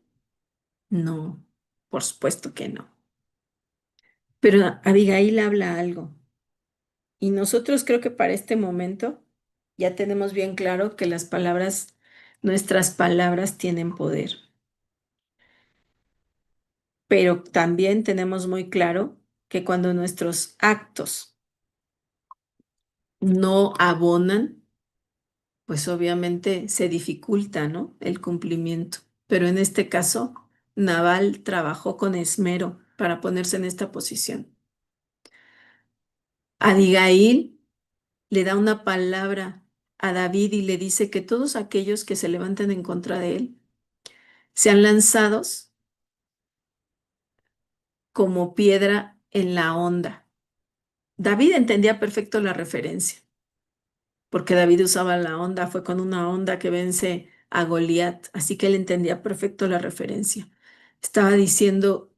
No, por supuesto que no. Pero Abigail habla algo. Y nosotros creo que para este momento Ya tenemos bien claro que las palabras, nuestras palabras tienen poder, pero también tenemos muy claro que cuando nuestros actos no abonan, pues obviamente se dificulta, ¿no? El cumplimiento. Pero en este caso, Nabal trabajó con esmero para ponerse en esta posición. Abigail le da una palabra a David y le dice que todos aquellos que se levanten en contra de él sean lanzados como piedra en la honda. David entendía perfecto la referencia, porque David usaba la honda, fue con una honda que vence a Goliat, así que él entendía perfecto la referencia. Estaba diciendo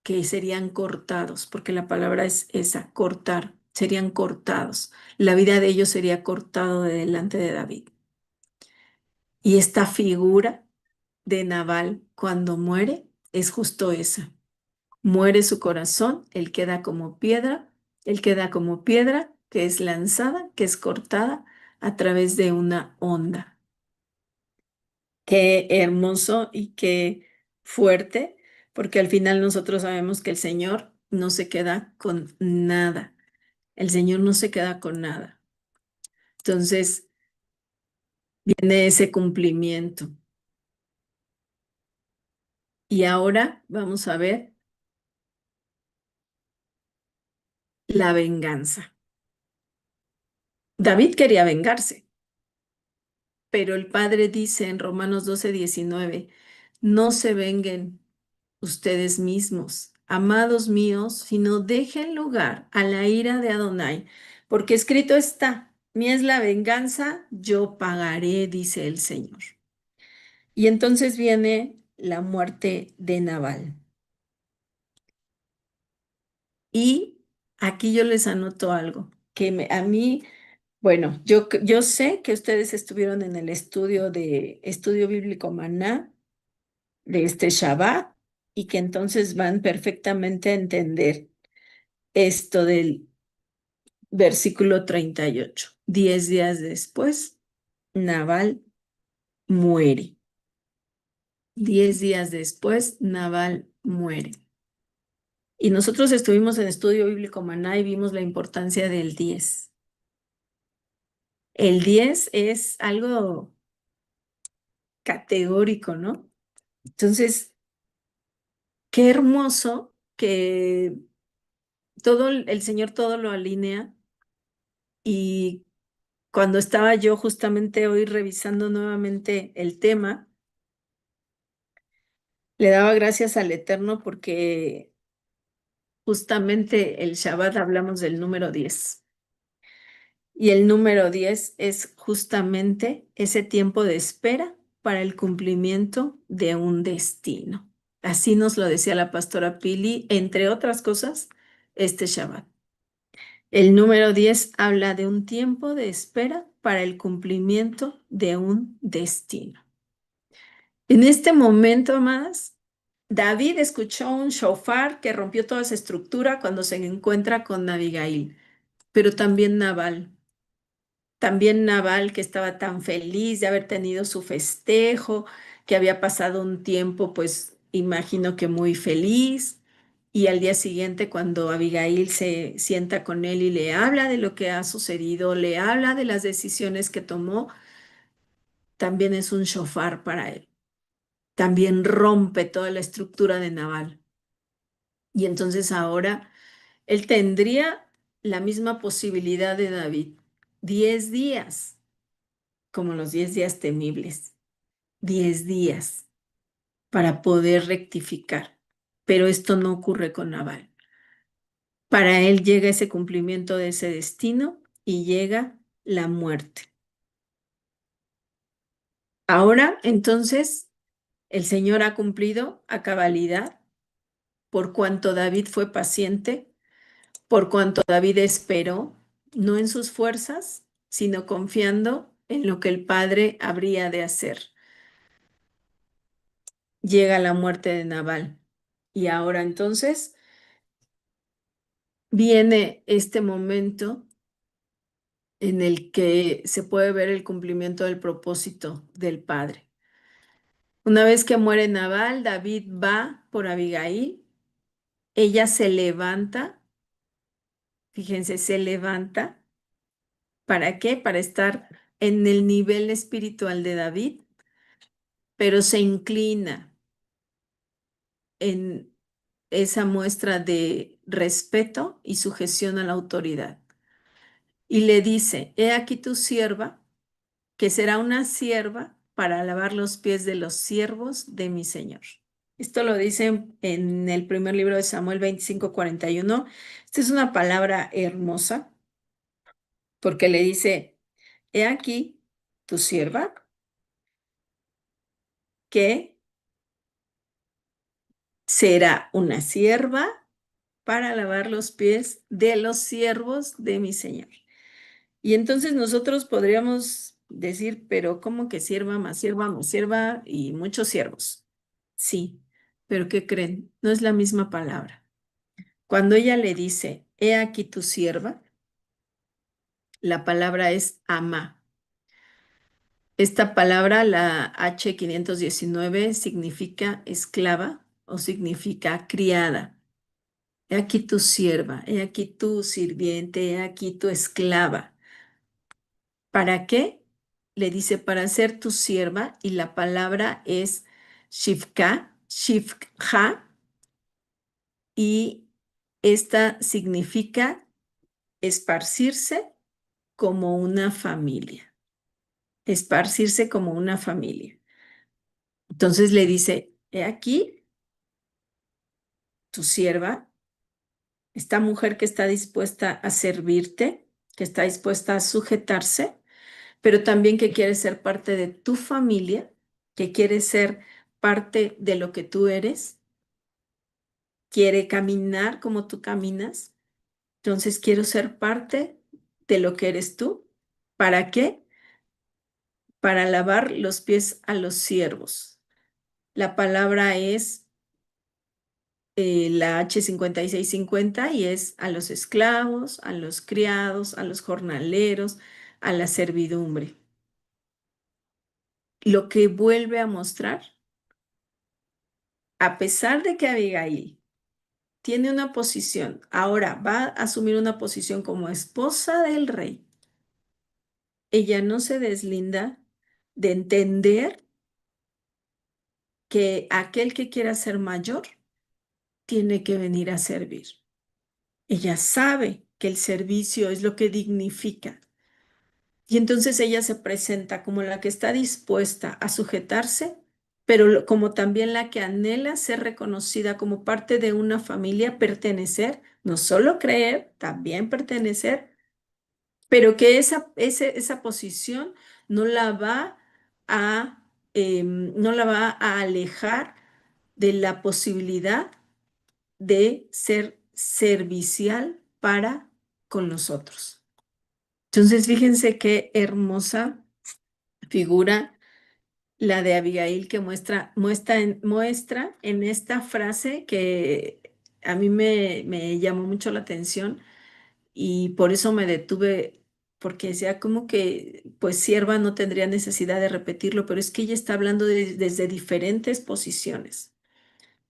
que serían cortados, porque la palabra es esa, cortar, serían cortados. La vida de ellos sería cortado de delante de David. Y esta figura de Nabal cuando muere es justo esa. Muere su corazón, él queda como piedra que es lanzada, que es cortada a través de una onda. Qué hermoso y qué fuerte, porque al final nosotros sabemos que el Señor no se queda con nada. El Señor no se queda con nada. Entonces viene ese cumplimiento. Y ahora vamos a ver la venganza. David quería vengarse, pero el Padre dice en Romanos 12:19, no se venguen ustedes mismos, amados míos, sino dejen lugar a la ira de Adonai, porque escrito está, mía es la venganza, yo pagaré, dice el Señor. Y entonces viene la muerte de Nabal. Y aquí yo les anoto algo que a mí, bueno, yo sé que ustedes estuvieron en el estudio bíblico Maná de este Shabbat y que entonces van perfectamente a entender esto del versículo 38. 10 días después, Nabal muere. 10 días después, Nabal muere. Y nosotros estuvimos en estudio bíblico Maná y vimos la importancia del 10. El 10 es algo categórico, ¿no? Entonces, qué hermoso que todo el Señor todo lo alinea y cuando estaba yo justamente hoy revisando nuevamente el tema, le daba gracias al Eterno porque justamente el Shabbat hablamos del número 10. Y el número 10 es justamente ese tiempo de espera para el cumplimiento de un destino. Así nos lo decía la pastora Pili, entre otras cosas, este Shabbat. El número 10 habla de un tiempo de espera para el cumplimiento de un destino. En este momento más, David escuchó un shofar que rompió toda esa estructura cuando se encuentra con Abigail, pero también Nabal que estaba tan feliz de haber tenido su festejo, que había pasado un tiempo, pues imagino que muy feliz, y al día siguiente cuando Abigail se sienta con él y le habla de lo que ha sucedido, le habla de las decisiones que tomó, también es un shofar para él. También rompe toda la estructura de Nabal. Y entonces ahora él tendría la misma posibilidad de David. 10 días, como los 10 días temibles. 10 días para poder rectificar. Pero esto no ocurre con Nabal. Para él llega ese cumplimiento de ese destino y llega la muerte. Ahora, entonces, el Señor ha cumplido a cabalidad por cuanto David fue paciente, por cuanto David esperó, no en sus fuerzas, sino confiando en lo que el Padre habría de hacer. Llega la muerte de Nabal. Y ahora entonces viene este momento en el que se puede ver el cumplimiento del propósito del padre. Una vez que muere Nabal, David va por Abigail, ella se levanta, fíjense, se levanta, ¿para qué? Para estar en el nivel espiritual de David, pero se inclina en esa muestra de respeto y sujeción a la autoridad. Y le dice, he aquí tu sierva, que será una sierva para lavar los pies de los siervos de mi Señor. Esto lo dice en el primer libro de Samuel 25:41. Esta es una palabra hermosa porque le dice, he aquí tu sierva que será una sierva para lavar los pies de los siervos de mi Señor. Y entonces nosotros podríamos decir, pero ¿cómo que sierva más sierva y muchos siervos? Sí, pero ¿qué creen? No es la misma palabra. Cuando ella le dice, he aquí tu sierva, la palabra es ama. Esta palabra, la H519, significa esclava o significa criada. He aquí tu sierva, he aquí tu sirviente, he aquí tu esclava. ¿Para qué? Le dice, para ser tu sierva, y la palabra es shivka, shivja, y esta significa esparcirse como una familia, esparcirse como una familia. Entonces le dice, he aquí tu sierva, esta mujer que está dispuesta a servirte, que está dispuesta a sujetarse, pero también que quiere ser parte de tu familia, que quiere ser parte de lo que tú eres, quiere caminar como tú caminas. Entonces quiero ser parte de lo que eres tú. ¿Para qué? Para lavar los pies a los siervos. La palabra es la H5650 y es a los esclavos, a los criados, a los jornaleros, a la servidumbre. Lo que vuelve a mostrar, a pesar de que Abigail tiene una posición, ahora va a asumir una posición como esposa del rey, ella no se deslinda de entender que aquel que quiera ser mayor tiene que venir a servir. Ella sabe que el servicio es lo que dignifica. Y entonces ella se presenta como la que está dispuesta a sujetarse, pero como también la que anhela ser reconocida como parte de una familia, pertenecer, no solo creer, también pertenecer, pero que esa posición no la va no la va a alejar de la posibilidad de ser servicial para con los otros. Entonces, fíjense qué hermosa figura la de Abigail que muestra en esta frase que a mí me llamó mucho la atención y por eso me detuve, porque decía como que pues sierva no tendría necesidad de repetirlo, pero es que ella está hablando desde diferentes posiciones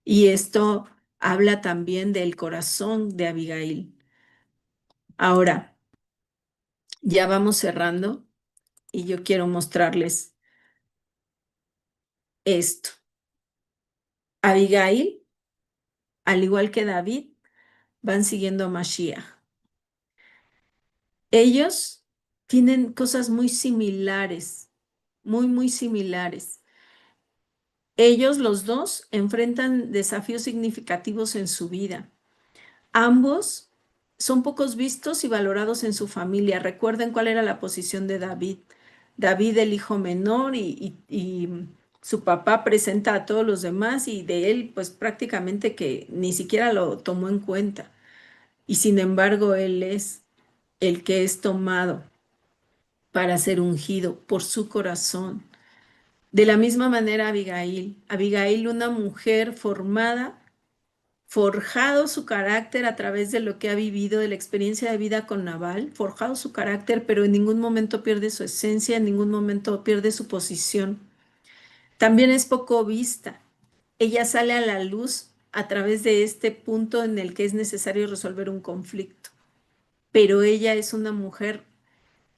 y esto habla también del corazón de Abigail. Ahora, ya vamos cerrando y yo quiero mostrarles esto. Abigail, al igual que David, van siguiendo a Mashiach. Ellos tienen cosas muy similares, muy similares. Ellos, los dos, enfrentan desafíos significativos en su vida. Ambos son pocos vistos y valorados en su familia. Recuerden cuál era la posición de David. David, el hijo menor, y su papá presenta a todos los demás y de él, pues prácticamente que ni siquiera lo tomó en cuenta. Y sin embargo, él es el que es tomado para ser ungido por su corazón. De la misma manera, Abigail, una mujer forjado su carácter a través de lo que ha vivido, de la experiencia de vida con Nabal, forjado su carácter, pero en ningún momento pierde su esencia, en ningún momento pierde su posición. También es poco vista. Ella sale a la luz a través de este punto en el que es necesario resolver un conflicto, pero ella es una mujer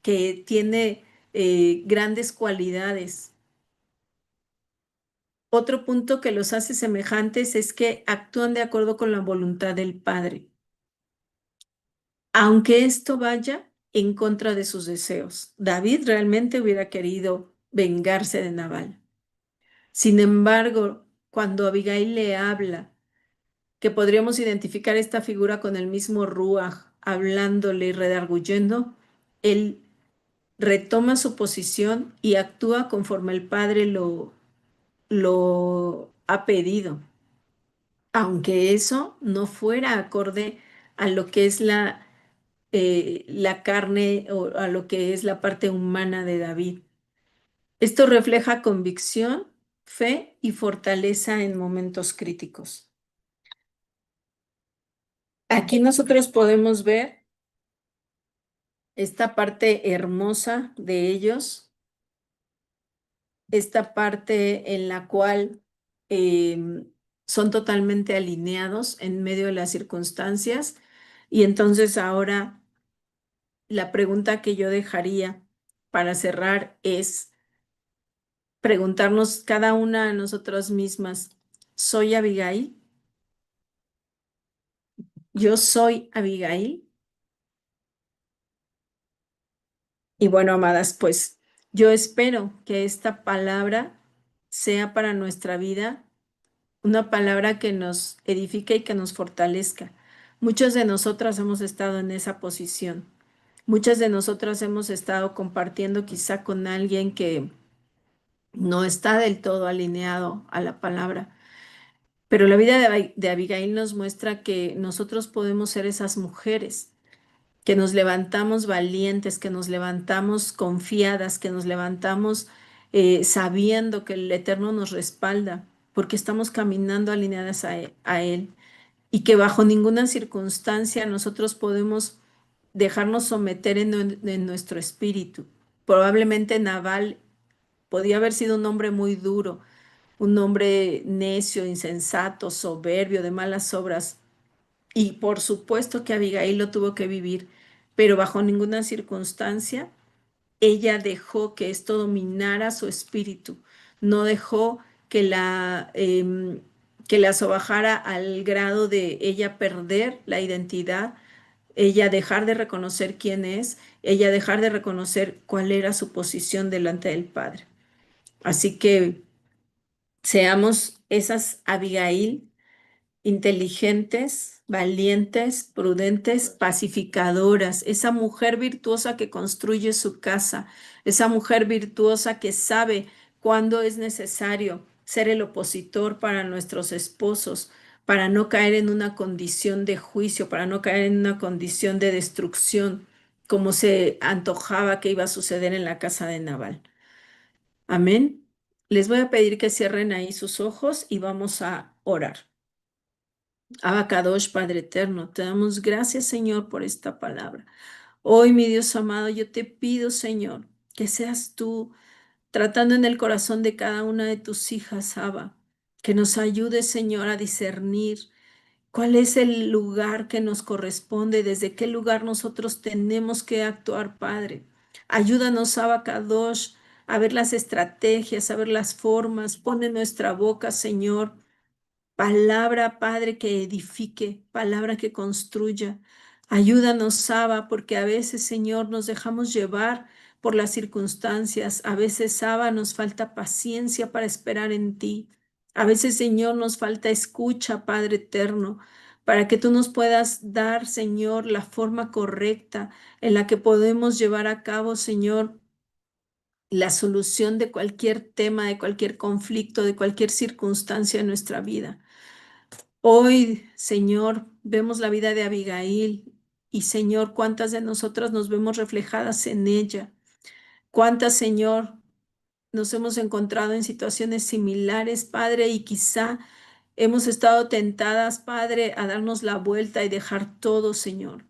que tiene grandes cualidades. Otro punto que los hace semejantes es que actúan de acuerdo con la voluntad del Padre, aunque esto vaya en contra de sus deseos. David realmente hubiera querido vengarse de Nabal. Sin embargo, cuando Abigail le habla, que podríamos identificar esta figura con el mismo Ruach, hablándole y redarguyendo, él retoma su posición y actúa conforme el Padre lo ha pedido, aunque eso no fuera acorde a lo que es la carne o a lo que es la parte humana de David. Esto refleja convicción, fe y fortaleza en momentos críticos. Aquí nosotros podemos ver esta parte hermosa de ellos, esta parte en la cual son totalmente alineados en medio de las circunstancias. Y entonces ahora la pregunta que yo dejaría para cerrar es preguntarnos cada una a nosotras mismas, ¿soy Abigail? ¿Yo soy Abigail? Y bueno, amadas, pues yo espero que esta palabra sea para nuestra vida una palabra que nos edifique y que nos fortalezca. Muchas de nosotras hemos estado en esa posición. Muchas de nosotras hemos estado compartiendo quizá con alguien que no está del todo alineado a la palabra. Pero la vida de Abigail nos muestra que nosotros podemos ser esas mujeres, que nos levantamos valientes, que nos levantamos confiadas, que nos levantamos sabiendo que el Eterno nos respalda, porque estamos caminando alineadas a Él y que bajo ninguna circunstancia nosotros podemos dejarnos someter en nuestro espíritu. Probablemente Nabal podía haber sido un hombre muy duro, un hombre necio, insensato, soberbio, de malas obras. Y por supuesto que Abigail lo tuvo que vivir, pero bajo ninguna circunstancia ella dejó que esto dominara su espíritu, no dejó que la sobajara al grado de ella perder la identidad, ella dejar de reconocer quién es, ella dejar de reconocer cuál era su posición delante del Padre. Así que seamos esas Abigail inteligentes, valientes, prudentes, pacificadoras, esa mujer virtuosa que construye su casa, esa mujer virtuosa que sabe cuándo es necesario ser el opositor para nuestros esposos, para no caer en una condición de juicio, para no caer en una condición de destrucción, como se antojaba que iba a suceder en la casa de Nabal. Amén. Les voy a pedir que cierren ahí sus ojos y vamos a orar. Abacadosh, Padre eterno, te damos gracias, Señor, por esta palabra. Hoy, mi Dios amado, yo te pido, Señor, que seas tú tratando en el corazón de cada una de tus hijas, Abba, que nos ayudes, Señor, a discernir cuál es el lugar que nos corresponde, desde qué lugar nosotros tenemos que actuar, Padre. Ayúdanos, Abacadosh, a ver las estrategias, a ver las formas. Pon en nuestra boca, Señor, palabra, Padre, que edifique, palabra que construya. Ayúdanos, Saba, porque a veces, Señor, nos dejamos llevar por las circunstancias. A veces, Saba, nos falta paciencia para esperar en ti. A veces, Señor, nos falta escucha, Padre eterno, para que tú nos puedas dar, Señor, la forma correcta en la que podemos llevar a cabo, Señor, la solución de cualquier tema, de cualquier conflicto, de cualquier circunstancia en nuestra vida. Hoy, Señor, vemos la vida de Abigail y, Señor, cuántas de nosotras nos vemos reflejadas en ella. Cuántas, Señor, nos hemos encontrado en situaciones similares, Padre, y quizá Hemos estado tentadas, Padre, a darnos la vuelta y dejar todo, Señor.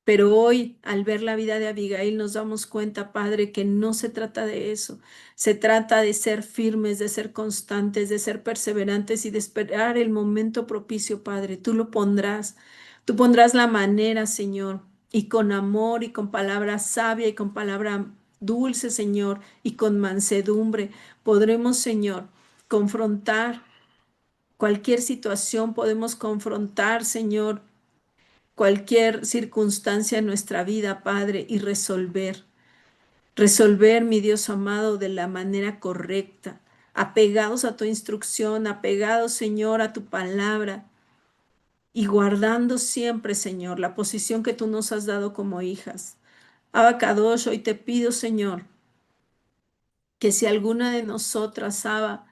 Pero hoy, al ver la vida de Abigail, nos damos cuenta, Padre, que no se trata de eso. Se trata de ser firmes, de ser constantes, de ser perseverantes y de esperar el momento propicio, Padre. Tú lo pondrás. Tú pondrás la manera, Señor, y con amor y con palabra sabia y con palabra dulce, Señor, y con mansedumbre podremos, Señor, confrontar cualquier situación, podemos confrontar, Señor, cualquier circunstancia en nuestra vida, Padre, y resolver, mi Dios amado, de la manera correcta, apegados a tu instrucción, apegados, Señor, a tu palabra y guardando siempre, Señor, la posición que tú nos has dado como hijas. Abacadosh, hoy te pido, Señor, que si alguna de nosotras, Abba,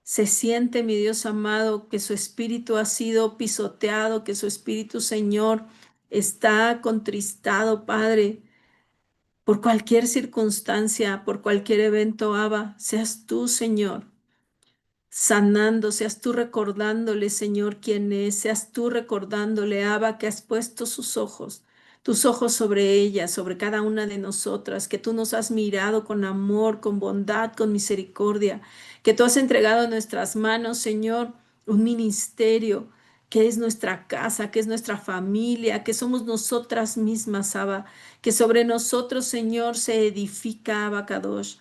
se siente, mi Dios amado, que su espíritu ha sido pisoteado, que su espíritu, Señor, está contristado, Padre, por cualquier circunstancia, por cualquier evento, Abba, seas tú, Señor, sanando, seas tú recordándole, Señor, quién es, seas tú recordándole, Abba, que has puesto tus ojos sobre ella, sobre cada una de nosotras, que tú nos has mirado con amor, con bondad, con misericordia, que tú has entregado en nuestras manos, Señor, un ministerio que es nuestra casa, que es nuestra familia, que somos nosotras mismas, Abba, que sobre nosotros, Señor, se edifica, Abacadosh,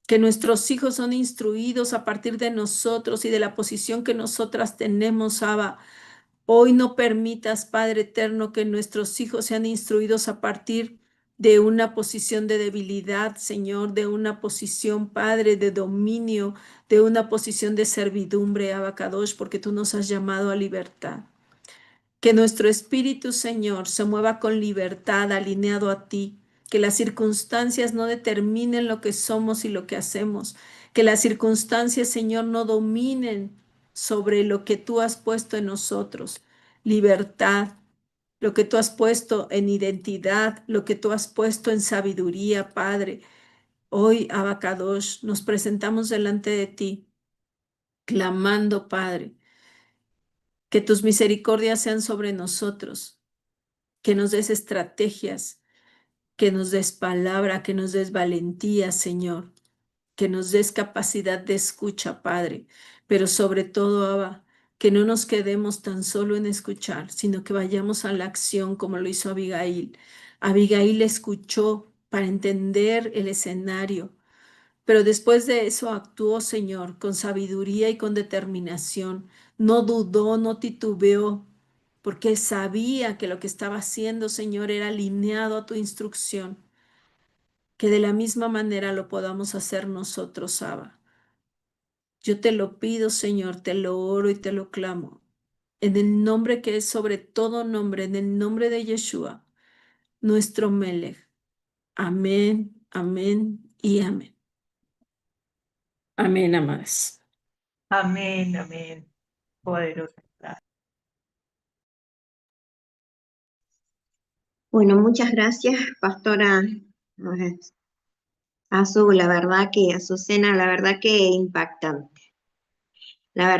que nuestros hijos son instruidos a partir de nosotros y de la posición que nosotras tenemos, Abba. Hoy no permitas, Padre eterno, que nuestros hijos sean instruidos a partir de una posición de debilidad, Señor, de una posición, Padre, de dominio, de una posición de servidumbre, Abacadosh, porque tú nos has llamado a libertad. Que nuestro espíritu, Señor, se mueva con libertad, alineado a ti. Que las circunstancias no determinen lo que somos y lo que hacemos. Que las circunstancias, Señor, no dominen sobre lo que tú has puesto en nosotros. Libertad, lo que tú has puesto en identidad, lo que tú has puesto en sabiduría, Padre. Hoy, Abacadosh, nos presentamos delante de ti, clamando, Padre, que tus misericordias sean sobre nosotros, que nos des estrategias, que nos des palabra, que nos des valentía, Señor, que nos des capacidad de escucha, Padre, pero sobre todo, Abba, que no nos quedemos tan solo en escuchar, sino que vayamos a la acción como lo hizo Abigail. Abigail escuchó para entender el escenario, pero después de eso actuó, Señor, con sabiduría y con determinación. No dudó, no titubeó, porque sabía que lo que estaba haciendo, Señor, era alineado a tu instrucción. Que de la misma manera lo podamos hacer nosotros, Abba. Yo te lo pido, Señor, te lo oro y te lo clamo. En el nombre que es sobre todo nombre, en el nombre de Yeshua, nuestro Melech. Amén, amén y amén. Amén, amadas. Amén, amén. Poderoso. Bueno, muchas gracias, Pastora Azu, la verdad que, Azucena, la verdad que impactante.